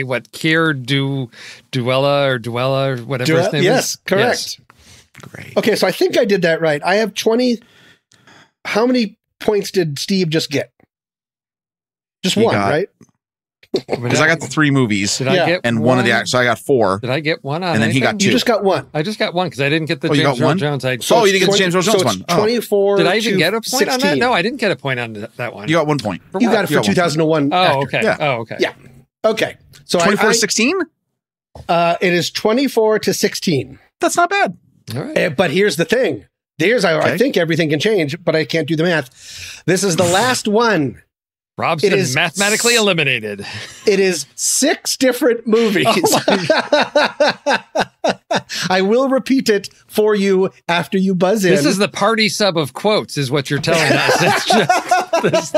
what? Keir Duella or whatever his name is. Yes, correct. Yes. Great. Okay, so I think I did that right. I have 20. How many points did Steve just get? Just one, right? Because I got the 3 movies. Did I get and one of the actors? So I got 4. Did I get one on? And then he got 2. You just got one. I just got one because I didn't get the James Earl Jones. You didn't get the James Earl Jones one. 24. Did I even get a point 16. on that? No, I didn't get a point on that one. You got 1 point. You got it for 2001. Oh, okay. Yeah. Oh, okay. Yeah. Okay. So 24-16? It is 24-16. That's not bad. All right. But here's the thing. I think everything can change, but I can't do the math. This is the last one. Rob's been mathematically eliminated. It is 6 different movies. I will repeat it for you after you buzz in. This is the party sub of quotes, is what you're telling us. It's just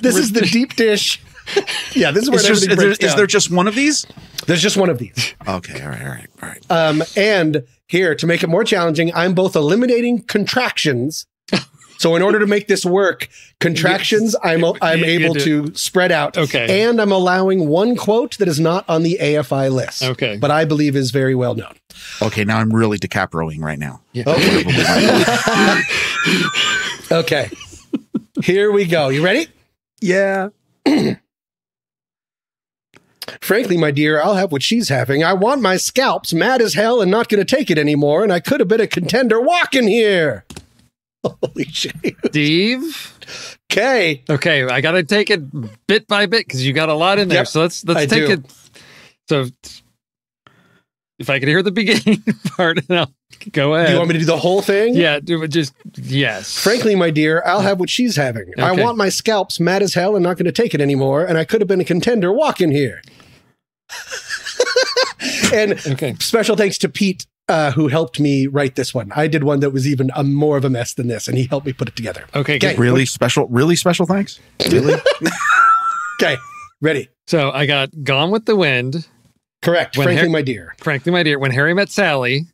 this is the deep dish. Yeah, this is where everything breaks down. Is there just one of these? There's just one of these. Okay, all right. And here, to make it more challenging, I'm both eliminating contractions. So in order to make this work, contractions, I'm able to spread out. Okay. And I'm allowing one quote that is not on the AFI list. Okay. But I believe is very well known. Okay, now I'm really DiCaprioing right now. Yeah. Okay. Okay. Here we go. You ready? Yeah. Frankly, my dear, I'll have what she's having. I want my scalps mad as hell and not going to take it anymore, and I could have been a contender walking here. Holy shit. Steve. Okay. Okay, I got to take it bit by bit because you got a lot in there. Yep, so let's take it. So if I could hear the beginning part, I'll go ahead. Do you want me to do the whole thing? Yeah, do it. Just yes. Frankly, my dear, I'll have what she's having. Okay. I want my scalps mad as hell and not going to take it anymore, and I could have been a contender walking here. And special thanks to Pete, who helped me write this one. I did one that was even more of a mess than this, and he helped me put it together. Okay. Really special thanks? Really? Okay, ready. So I got Gone with the Wind. Correct. Frankly, my dear. Frankly, my dear. When Harry Met Sally.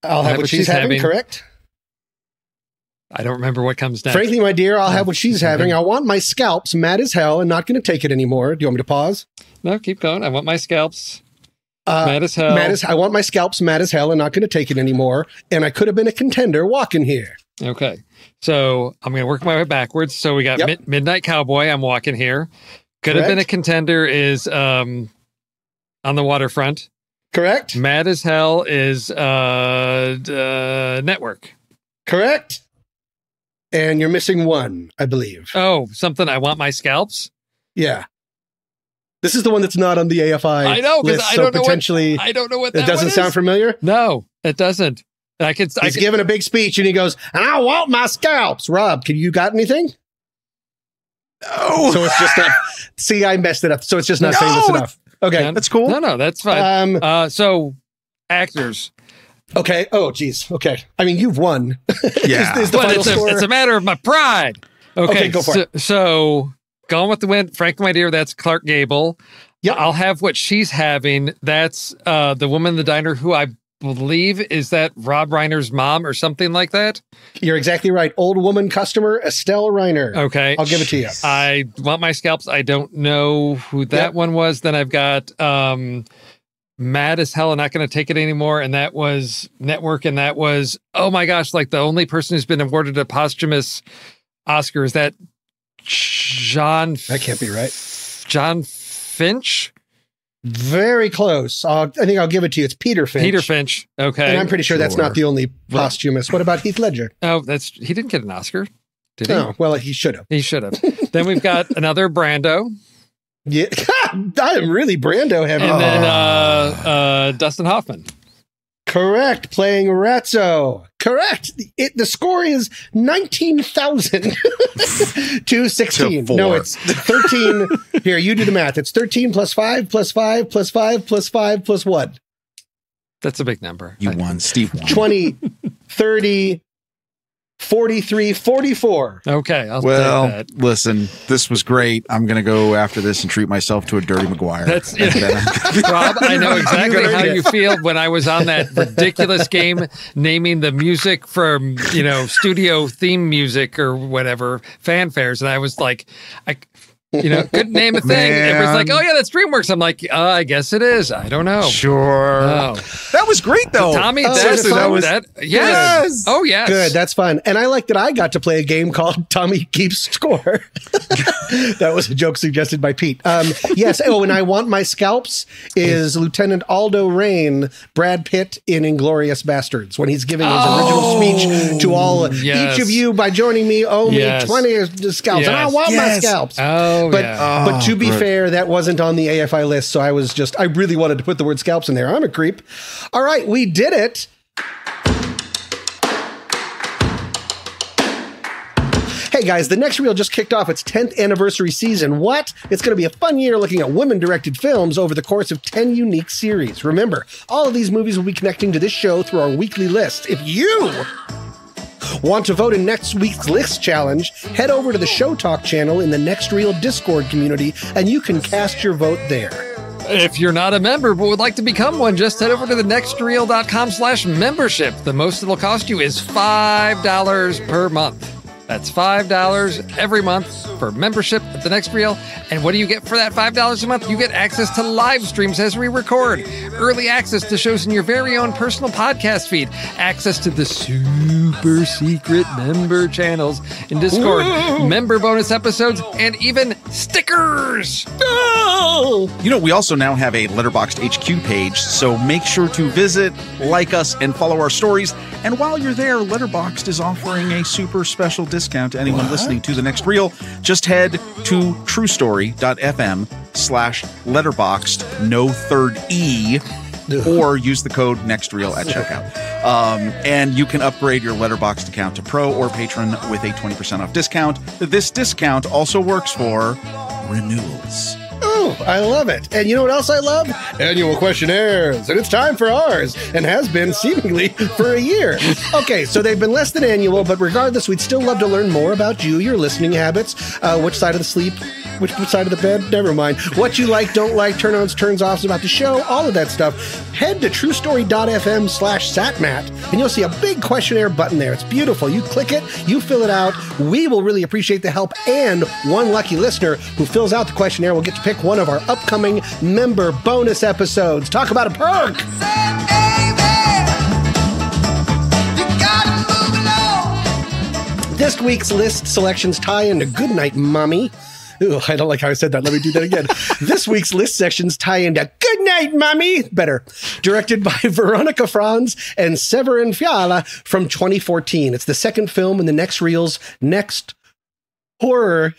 I'll have what she's having. Correct. I don't remember what comes next. Frankly, my dear, I'll have what she's having. I want my scalps mad as hell and not going to take it anymore. Do you want me to pause? No, keep going. I want my scalps mad as hell. I want my scalps mad as hell and not going to take it anymore. And I could have been a contender walking here. Okay. So I'm going to work my way backwards. So we got Midnight Cowboy. I'm walking here. Could have been a contender is On the Waterfront. Correct. Mad as Hell is network. Correct. And you're missing one, I believe. Oh, something I Want My Scalps? Yeah. This is the one that's not on the AFI I know, because list, I don't know potentially I don't know what that it doesn't one sound is. familiar. No, it doesn't. He's giving a big speech and he goes, and I want my scalps. Rob, you got anything? Oh, so it's just not. See, I messed it up. So it's just not famous enough. Okay, that's cool. No, that's fine. So actors. Okay. Oh, geez. Okay. I mean, you've won. Yeah. is the final score. It's a matter of my pride. Okay, go for it. So Gone with the Wind, Frank, my dear, that's Clark Gable. Yep. I'll have what she's having. That's the woman in the diner who I believe is that Rob Reiner's mom or something like that. You're exactly right. Old woman customer, Estelle Reiner. Okay. I'll give it to you. I Want My Scalps. I don't know who that one was. Then I've got Mad as Hell and Not Gonna Take It Anymore. And that was Network. And that was, oh my gosh, like the only person who's been awarded a posthumous Oscar is that John. That can't be right. John Finch? Very close. I think I'll give it to you. It's Peter Finch. Peter Finch. Okay. And I'm pretty sure that's not the only posthumous. What about Heath Ledger? Oh, he didn't get an Oscar, did he? No. Well, he should have. He should have. Then we've got another Brando. Yeah. I am really Brando heavy. And then Dustin Hoffman. Correct. Playing Ratso. Correct. The score is 19,000 to 16. No, it's 13. Here, you do the math. It's 13 plus 5 plus 5 plus 5 plus 5 plus what? That's a big number. You won. Steve won. 20, 30, 43, 44. Okay. I'll take that. Listen, this was great. I'm going to go after this and treat myself to a Dirty Maguire. That's Rob, I know exactly how you feel when I was on that ridiculous game naming the music from, studio theme music or whatever, fanfares. And I was like, couldn't name a thing. It was like, oh yeah, that's DreamWorks. I'm like, I guess it is. I don't know. Sure. Oh. That was great though. Tommy, seriously, that was yes. Oh yes. Good. That's fun. And I like that I got to play a game called Tommy Keeps Score. That was a joke suggested by Pete. Yes. Oh, and I Want My Scalps is Lieutenant Aldo Rain, Brad Pitt in Inglourious Bastards, when he's giving his original speech to all each of you by joining me owe me 20 scalps. And I want my scalps. But to be fair, that wasn't on the AFI list, so I really wanted to put the word scalps in there. I'm a creep. All right, we did it. Hey guys, the Next Reel just kicked off its 10th anniversary season. What? It's going to be a fun year looking at women-directed films over the course of 10 unique series. Remember, all of these movies will be connecting to this show through our weekly list. If you want to vote in next week's list challenge, head over to the Show Talk channel in the Next Reel Discord community, and you can cast your vote there. If you're not a member but would like to become one, just head over to thenextreel.com/membership. The most it'll cost you is $5 per month. That's $5 every month for membership at The Next Reel. And what do you get for that $5 a month? You get access to live streams as we record, early access to shows in your very own personal podcast feed, access to the super secret member channels in Discord, member bonus episodes, and even stickers. We also now have a Letterboxd HQ page, so make sure to visit, like us, and follow our stories. And while you're there, Letterboxd is offering a super special discount to anyone listening to The Next Reel. Just head to truestory.fm/letterboxd, no third E, or use the code NEXTREEL at checkout. And you can upgrade your Letterboxd account to Pro or Patron with a 20% off discount. This discount also works for renewals. Oh, I love it. And you know what else I love? Annual questionnaires. And it's time for ours, and has been seemingly for a year. Okay, so they've been less than annual, but regardless, we'd still love to learn more about you, your listening habits, which side of the sleep, which side of the bed, never mind. What you like, don't like, turn-ons, turns-offs about the show, all of that stuff. Head to truestory.fm/satmat, and you'll see a big questionnaire button there. It's beautiful. You click it, you fill it out. We will really appreciate the help, and one lucky listener who fills out the questionnaire will get to pick one of our upcoming member bonus episodes. Talk about a perk! This week's list selections tie into Goodnight Mommy, Ooh, I don't like how I said that. Let me do that again. This week's list sections tie into Good Night, Mommy. Better. Directed by Veronica Franz and Severin Fiala from 2014. It's the second film in the next reel's next horror.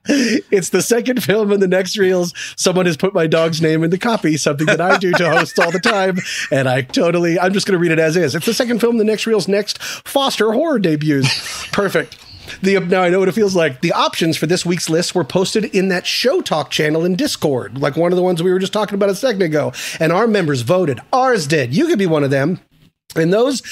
It's the second film in the next reels. Someone has put my dog's name in the copy, something that I do to host all the time. And I'm just going to read it as is. It's the second film in the next reel's next Foster horror debuts. Perfect. Now I know what it feels like. The options for this week's list were posted in that Show Talk channel in Discord, like one of the ones we were just talking about a second ago. And our members voted. Ours did. You could be one of them. And those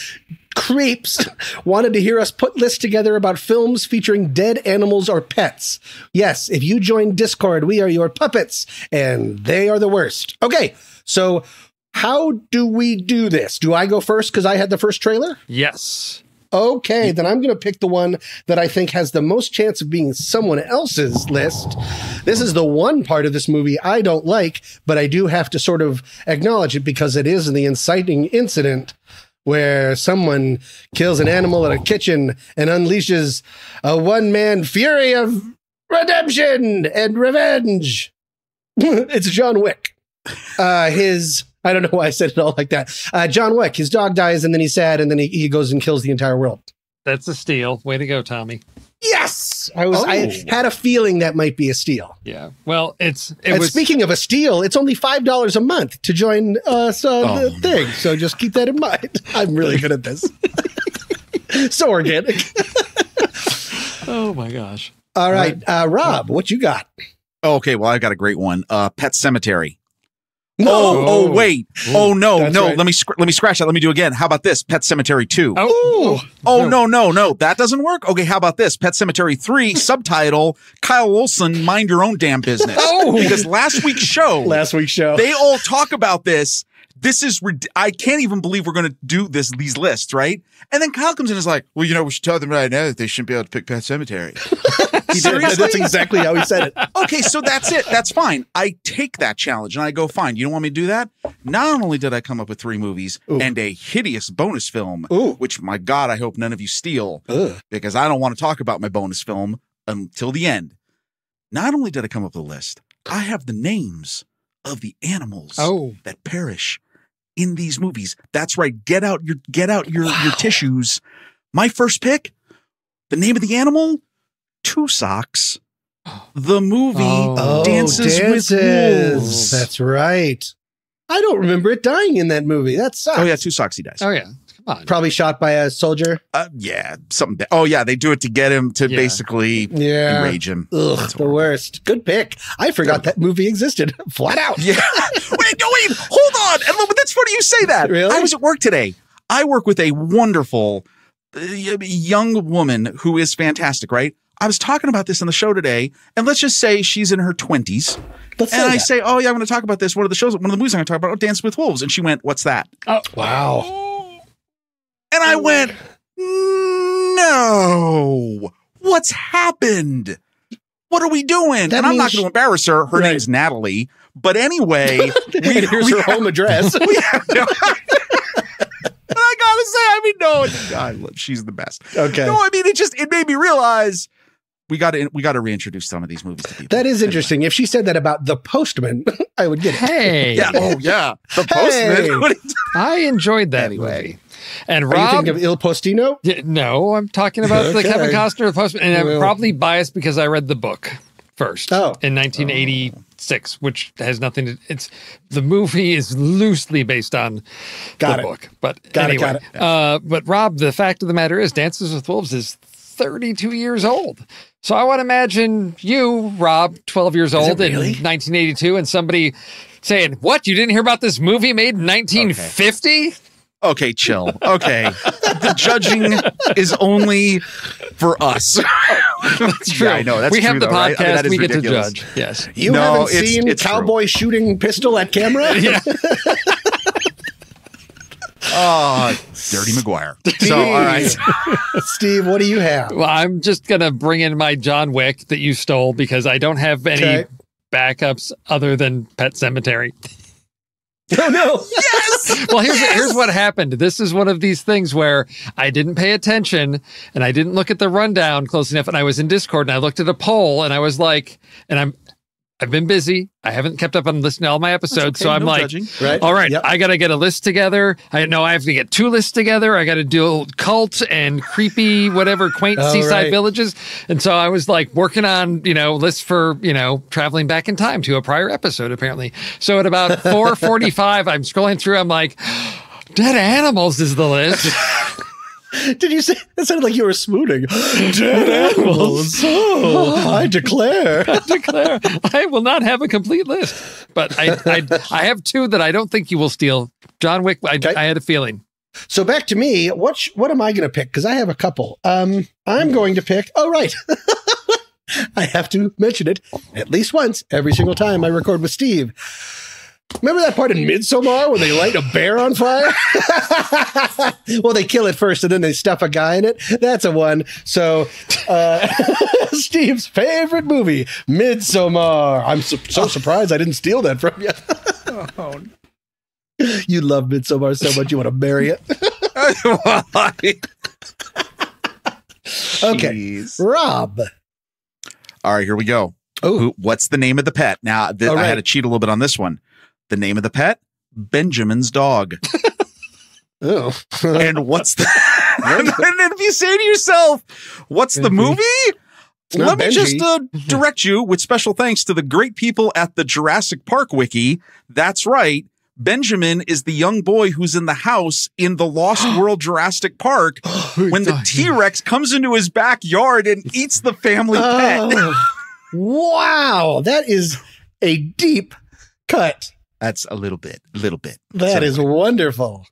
creeps wanted to hear us put lists together about films featuring dead animals or pets. Yes, if you join Discord, we are your puppets, and they are the worst. Okay, so how do we do this? Do I go first because I had the first trailer? Yes. Okay, then I'm going to pick the one that I think has the most chance of being someone else's list. This is the one part of this movie I don't like, but I do have to sort of acknowledge it because it is the inciting incident where someone kills an animal in a kitchen and unleashes a one-man fury of redemption and revenge. It's John Wick. I don't know why I said it all like that. John Wick, his dog dies and then he's sad and then he goes and kills the entire world. That's a steal. Way to go, Tommy. Yes! I had a feeling that might be a steal. Yeah. Well, speaking of a steal, it's only $5 a month to join the thing. So just keep that in mind. I'm really good at this. So organic. Oh my gosh. All right. Rob, what you got? Okay, well, I got a great one. Pet Cemetery. No. Wait. Oh, no. Right. Let me scratch that. Let me do again. How about this? Pet Cemetery 2. No. That doesn't work. Okay, how about this? Pet Cemetery 3, subtitle, Kyle Olson, mind your own damn business. Because last week's show, they all talk about this. I can't even believe we're going to do these lists, right? And then Kyle comes in and is like, well, we should tell them right now that they shouldn't be able to pick Pet Cemetery. Seriously? That's exactly how he said it. Okay, so that's it. That's fine. I take that challenge and I go, fine. You don't want me to do that? Not only did I come up with 3 movies and a hideous bonus film, which, my God, I hope none of you steal, because I don't want to talk about my bonus film until the end. Not only did I come up with a list, I have the names of the animals that perish in these movies. That's right. Get out your tissues. My first pick, the name of the animal, Two Socks. The movie Dances with Wolves. That's right. I don't remember it dying in that movie. That sucks. Oh yeah, Two Socks he dies. Oh yeah. Come on. Probably shot by a soldier. Yeah, something. Oh yeah, they do it to get him to basically enrage him. Ugh, the worst. Good pick. I forgot that movie existed. Flat out. Yeah. Wait, hold on. And that's funny you say that. Really? I was at work today. I work with a wonderful young woman who is fantastic, right? I was talking about this on the show today, and let's just say she's in her 20s. I say, oh yeah, I'm going to talk about this. One of the movies I'm going to talk about, Dance with Wolves. And she went, what's that? Oh, wow. And I went, no, what's happened? What are we doing? And I'm not going to embarrass her. Her name's Natalie. But anyway, here's her home address. And I gotta say, no, God, she's the best. Okay. No, it made me realize we got to reintroduce some of these movies to people. That is interesting. If she said that about The Postman, I would get it. Hey. Yeah. Oh, yeah. The Postman. I enjoyed that movie. And Rob, are you thinking of Il Postino? No, I'm talking about the Kevin Costner The Postman. And I'm probably biased because I read the book first in 1986, which has nothing to. The movie is loosely based on the book, but anyway. But Rob, the fact of the matter is, Dances with Wolves is 32 years old. So I want to imagine you, Rob, 12 years old in 1982, and somebody saying, "What? You didn't hear about this movie made in 1950?" Okay, chill. Okay. The judging is only for us. That's true. Yeah, I know. That's we have true, the though, podcast. Right? We get ridiculous. to judge. Yes. You haven't seen Cowboy shooting pistol at camera? Yeah. Dirty McGuire. So, all right. Steve, what do you have? Well, I'm just going to bring in my John Wick that you stole because I don't have any backups other than Pet Cemetery. Oh, no. Yes. Well, here's what happened. This is one of these things where I didn't pay attention and I didn't look at the rundown close enough. And I was in Discord and I looked at a poll and I was like, I've been busy. I haven't kept up on listening to all my episodes. Okay, so I'm no like, judging. Right. all right, Yep. I got to get a list together. I have to get 2 lists together. I got to do cult and creepy, whatever, quaint seaside villages. And so I was like working on, lists for, traveling back in time to a prior episode, apparently. So at about 4:45, I'm scrolling through. I'm like, dead animals is the list. Did you say it sounded like you were swooning? Dead animals. Oh, I declare. I will not have a complete list, but I have 2 that I don't think you will steal. John Wick. I had a feeling. So back to me. What am I going to pick? Because I have a couple. I'm going to pick. Oh, right. I have to mention it at least once every single time I record with Steve. Remember that part in Midsommar when they light a bear on fire? Well, they kill it first and then they stuff a guy in it. That's a one. So, Steve's favorite movie, Midsommar. I'm so surprised I didn't steal that from you. You love Midsommar so much you want to marry it. Okay, Rob. All right, here we go. Oh, what's the name of the pet? Now, I had to cheat a little bit on this one. The name of the pet? Benjamin's dog. Oh. And what's the... and if you say to yourself, what's the movie? Let me just direct you with special thanks to the great people at the Jurassic Park Wiki. That's right. Benjamin is the young boy who's in the house in the Lost World Jurassic Park when the T-Rex comes into his backyard and eats the family pet. Wow. That is a deep cut. That's a little bit. That is wonderful.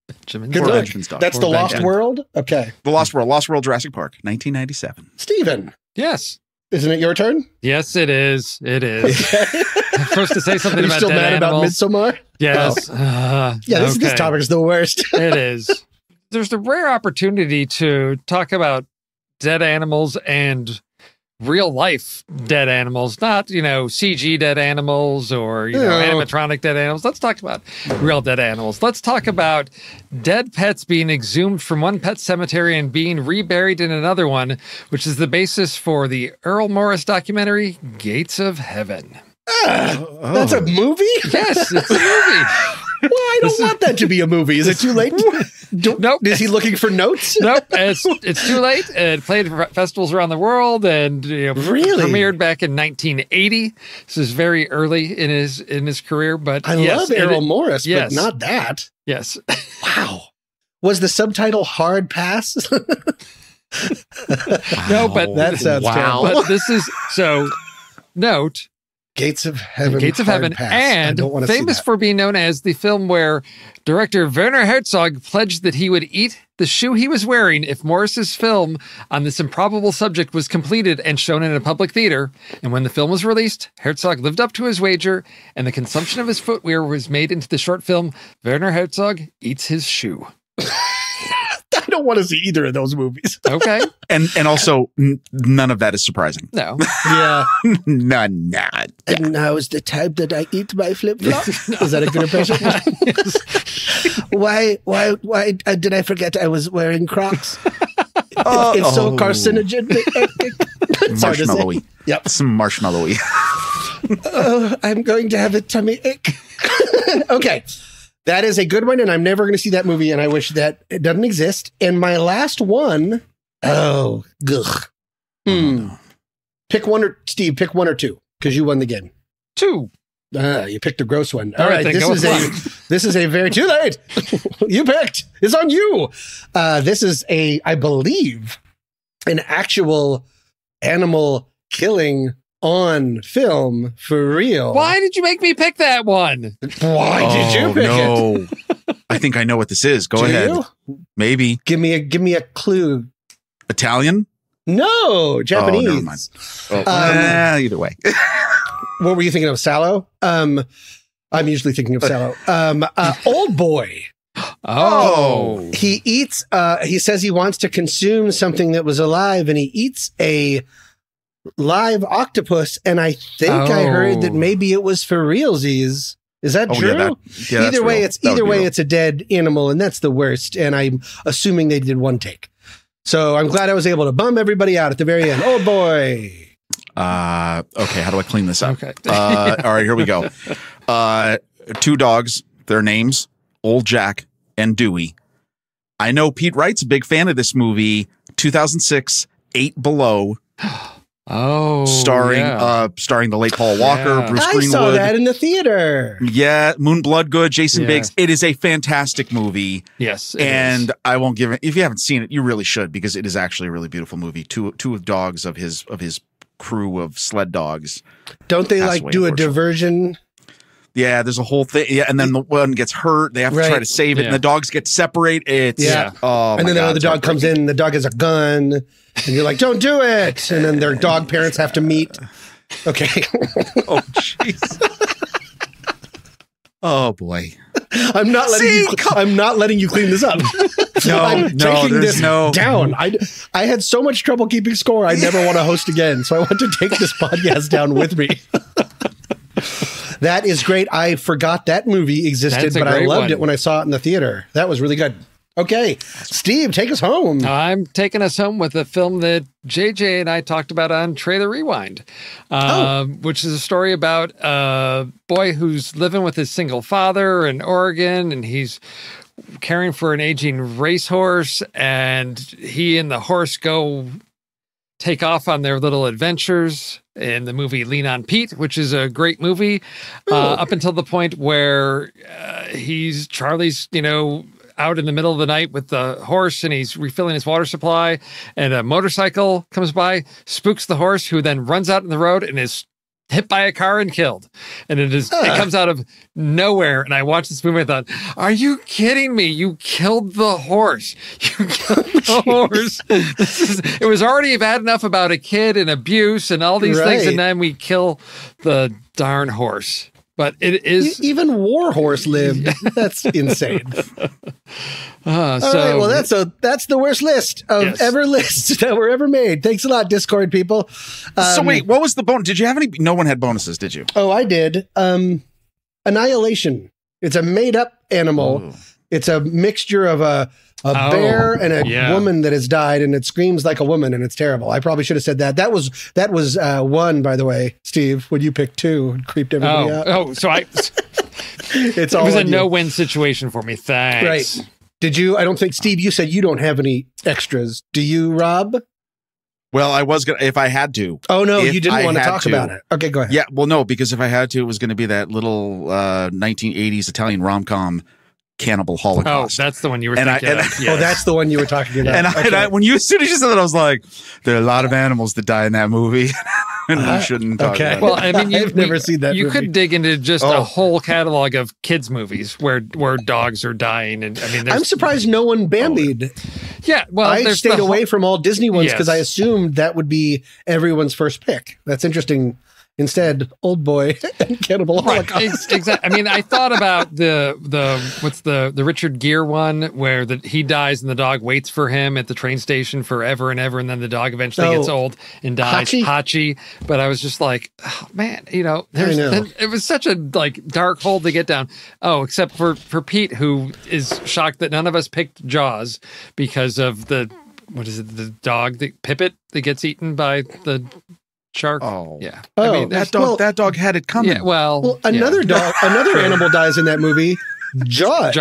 Benjamin's dog. That's the Lost World? Okay. The Lost World Jurassic Park, 1997. Steven. Yes. Isn't it your turn? Yes, it is. It is. I'm supposed to say something about still dead mad animals. about Midsommar? Yes. Yeah, this topic is the worst. It is. There's a rare opportunity to talk about dead animals and real life dead animals, not, CG dead animals or, animatronic dead animals. Let's talk about real dead animals. Let's talk about dead pets being exhumed from one pet cemetery and being reburied in another one, which is the basis for the Earl Morris documentary, Gates of Heaven. That's a movie? Yes, it's a movie. Well, I don't want that to be a movie. Is it too late? Nope. Is he looking for notes? Nope. It's too late. It played festivals around the world and really premiered back in 1980. This is very early in his career. But I love Errol Morris, but not that. Yes. Wow. Was the subtitle Hard Pass? No, but that sounds terrible. But this is note. Gates of Heaven. Gates of Heaven, and famous for being known as the film where director Werner Herzog pledged that he would eat the shoe he was wearing if Morris's film on this improbable subject was completed and shown in a public theater. And when the film was released, Herzog lived up to his wager, and the consumption of his footwear was made into the short film Werner Herzog Eats His Shoe. I don't want to see either of those movies. Okay. And also, none of that is surprising. No. Yeah. None. And now is the time that I eat my flip-flop. Is that a good impression? Why did I forget I was wearing Crocs? It's so carcinogen. Marshmallowy. Yep. Some marshmallowy. I'm going to have a tummy ache. Okay. That is a good one, and I'm never going to see that movie, and I wish that it doesn't exist. And my last one, Pick one or two, because you won the game. 2. You picked a gross one. All right, right, this is a very too late. You picked. It's on you. This is I believe, an actual animal killing on film for real. Why did you make me pick that one? Why did you pick it? I think I know what this is. Go ahead. You? Maybe. Give me a clue. Italian? No, Japanese. Oh, never mind. Either way. What were you thinking of? Sallow? I'm usually thinking of Sallow. Old Boy. Oh. He eats, he says he wants to consume something that was alive, and he eats a live octopus, and I think I heard that maybe it was for realsies. Is that true? Either way, it's a dead animal, and that's the worst. And I'm assuming they did one take. So I'm glad I was able to bum everybody out at the very end. Oh boy. Okay, how do I clean this up? Okay. All right, here we go. 2 dogs, their names, Old Jack and Dewey. I know Pete Wright's a big fan of this movie, 2006, 8 Below. Starring the late Paul Walker, Bruce Greenwood. I saw that in the theater. Yeah, Moon Bloodgood, Jason Biggs. It is a fantastic movie. Yes, and I won't give it. If you haven't seen it, you really should, because it is actually a really beautiful movie. Two dogs of his crew of sled dogs. Don't they like do a diversion? Yeah, there's a whole thing. Yeah, and then the one gets hurt. They have to try to save it, and the dogs get separated. Oh, and then the dog comes in. The dog has a gun, and you're like, "Don't do it!" And then their dog parents have to meet. Okay. Oh, jeez. Oh boy. I'm not letting you clean this up. I'm taking this down. I had so much trouble keeping score. I never want to host again, so I want to take this podcast down with me. That is great. I forgot that movie existed, but I loved it when I saw it in the theater. That was really good. Okay, Steve, take us home. I'm taking us home with a film that JJ and I talked about on Trailer Rewind, which is a story about a boy who's living with his single father in Oregon, and he's caring for an aging racehorse, and he and the horse take off on their little adventures in the movie Lean on Pete, which is a great movie, up until the point where Charlie's, out in the middle of the night with the horse, and he's refilling his water supply, and a motorcycle comes by, spooks the horse, who then runs out in the road and is hit by a car and killed. And it comes out of nowhere. And I watched this movie and I thought, are you kidding me? You killed the horse. You killed the horse. It was already bad enough about a kid and abuse and all these things. And then we kill the darn horse. But it is... Even Warhorse lived. That's insane. All right, well, that's the worst list of lists that were ever made. Thanks a lot, Discord people. So wait, what was the bonus? Did you have any? No one had bonuses, did you? Oh, I did. Annihilation. It's a made-up animal. Ooh. It's a mixture of a bear and a woman that has died, and it screams like a woman, and it's terrible. I probably should have said that. That was one, by the way, Steve, when you picked 2 and creeped everybody out. Oh, so it was a no-win situation for me. Thanks. Right. Did you? I don't think, Steve, you said you don't have any extras. Do you, Rob? Well, I was going to, if I had to. Oh, no, you didn't want to talk about it. Okay, go ahead. Yeah, well, no, because if I had to, it was going to be that little 1980s Italian rom-com, Cannibal Holocaust. Oh, that's the one you were thinking of. Yes. Oh, that's the one you were talking about. And as soon as you said that, I was like, there are a lot of animals that die in that movie. And we shouldn't talk about it. Well, I mean, I've never seen that You movie. could dig into just a whole catalog of kids' movies where dogs are dying. And I mean, I'm surprised no one Bambied. Yeah, well, I stayed away from all Disney ones because I assumed that would be everyone's first pick. That's interesting. Instead, Old Boy and Cannibal Holocaust. Exactly. I mean, I thought about the Richard Gere one where he dies and the dog waits for him at the train station forever and ever, and then the dog eventually gets old and dies. Hachi. But I was just like, oh, man, it was such a dark hole to get down. Oh, except for Pete, who is shocked that none of us picked Jaws because of the dog, the Pippet that gets eaten by the shark. Oh, yeah. I mean, that dog had it coming. Yeah, well, another animal dies in that movie. Jaws.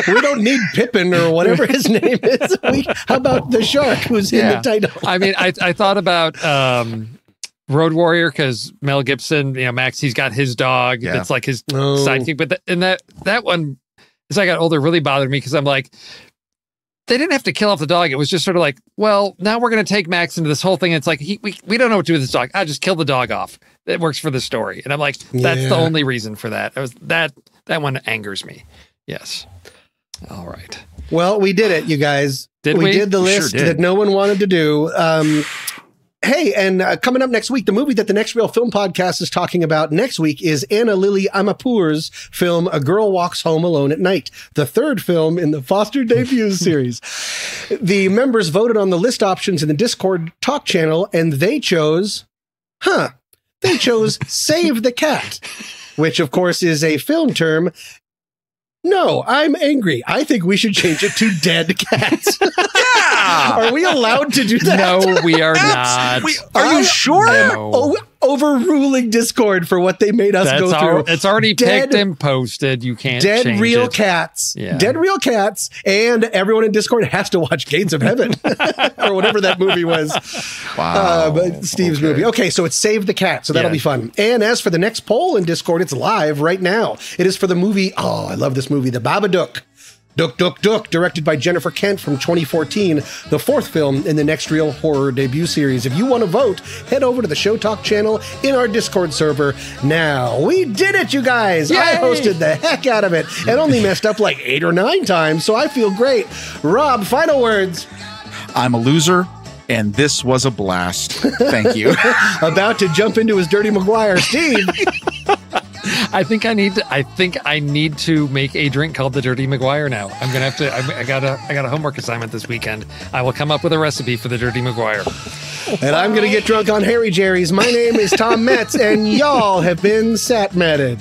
We don't need Pippin or whatever his name is. How about the shark who's in the title? I mean, I thought about Road Warrior because Mel Gibson, Max, he's got his dog that's like his sidekick. But that one, as I got older, really bothered me because I'm like, they didn't have to kill off the dog. It was just sort of like, well, now we're going to take Max into this whole thing. It's like, we don't know what to do with this dog. I'll just kill the dog off. It works for the story. And I'm like, that's the only reason for that. That one angers me. Yes. All right. Well, we did it, you guys. We did the list that no one wanted to do. Hey, and coming up next week, the movie that the Next Real Film Podcast is talking about next week is Anna Lily Amapour's film A Girl Walks Home Alone at Night, the third film in the Foster Debuts series. The members voted on the list options in the Discord talk channel, and they chose Save the Cat. which of course is a film term. No, I'm angry. I think we should change it to dead cats. Are we allowed to do that? No, we are not. Are you sure? No. Overruling Discord for what they made us go through. It's already picked and posted. You can't change Dead real it. cats. Yeah. Dead real cats. And everyone in Discord has to watch Gates of Heaven or whatever that movie was. Wow. But Steve's movie. Okay, so it's Save the Cat. So that'll be fun. And as for the next poll in Discord, it's live right now. It is for the movie. Oh, I love this movie, The Babadook. Duk, directed by Jennifer Kent from 2014, the fourth film in the Next Reel horror debut series. If you want to vote, head over to the Show Talk channel in our Discord server now. We did it, you guys! Yay! I hosted the heck out of it and only messed up like 8 or 9 times, so I feel great. Rob, final words. I'm a loser, and this was a blast. Thank you. About to jump into his Dirty Maguire. Steve. I think I need to make a drink called the Dirty Maguire now. I'm gonna have to. I got a homework assignment this weekend. I will come up with a recipe for the Dirty Maguire. And I'm gonna get drunk on Harry Jerry's. My name is Tom Metz, and y'all have been Sat-Matted.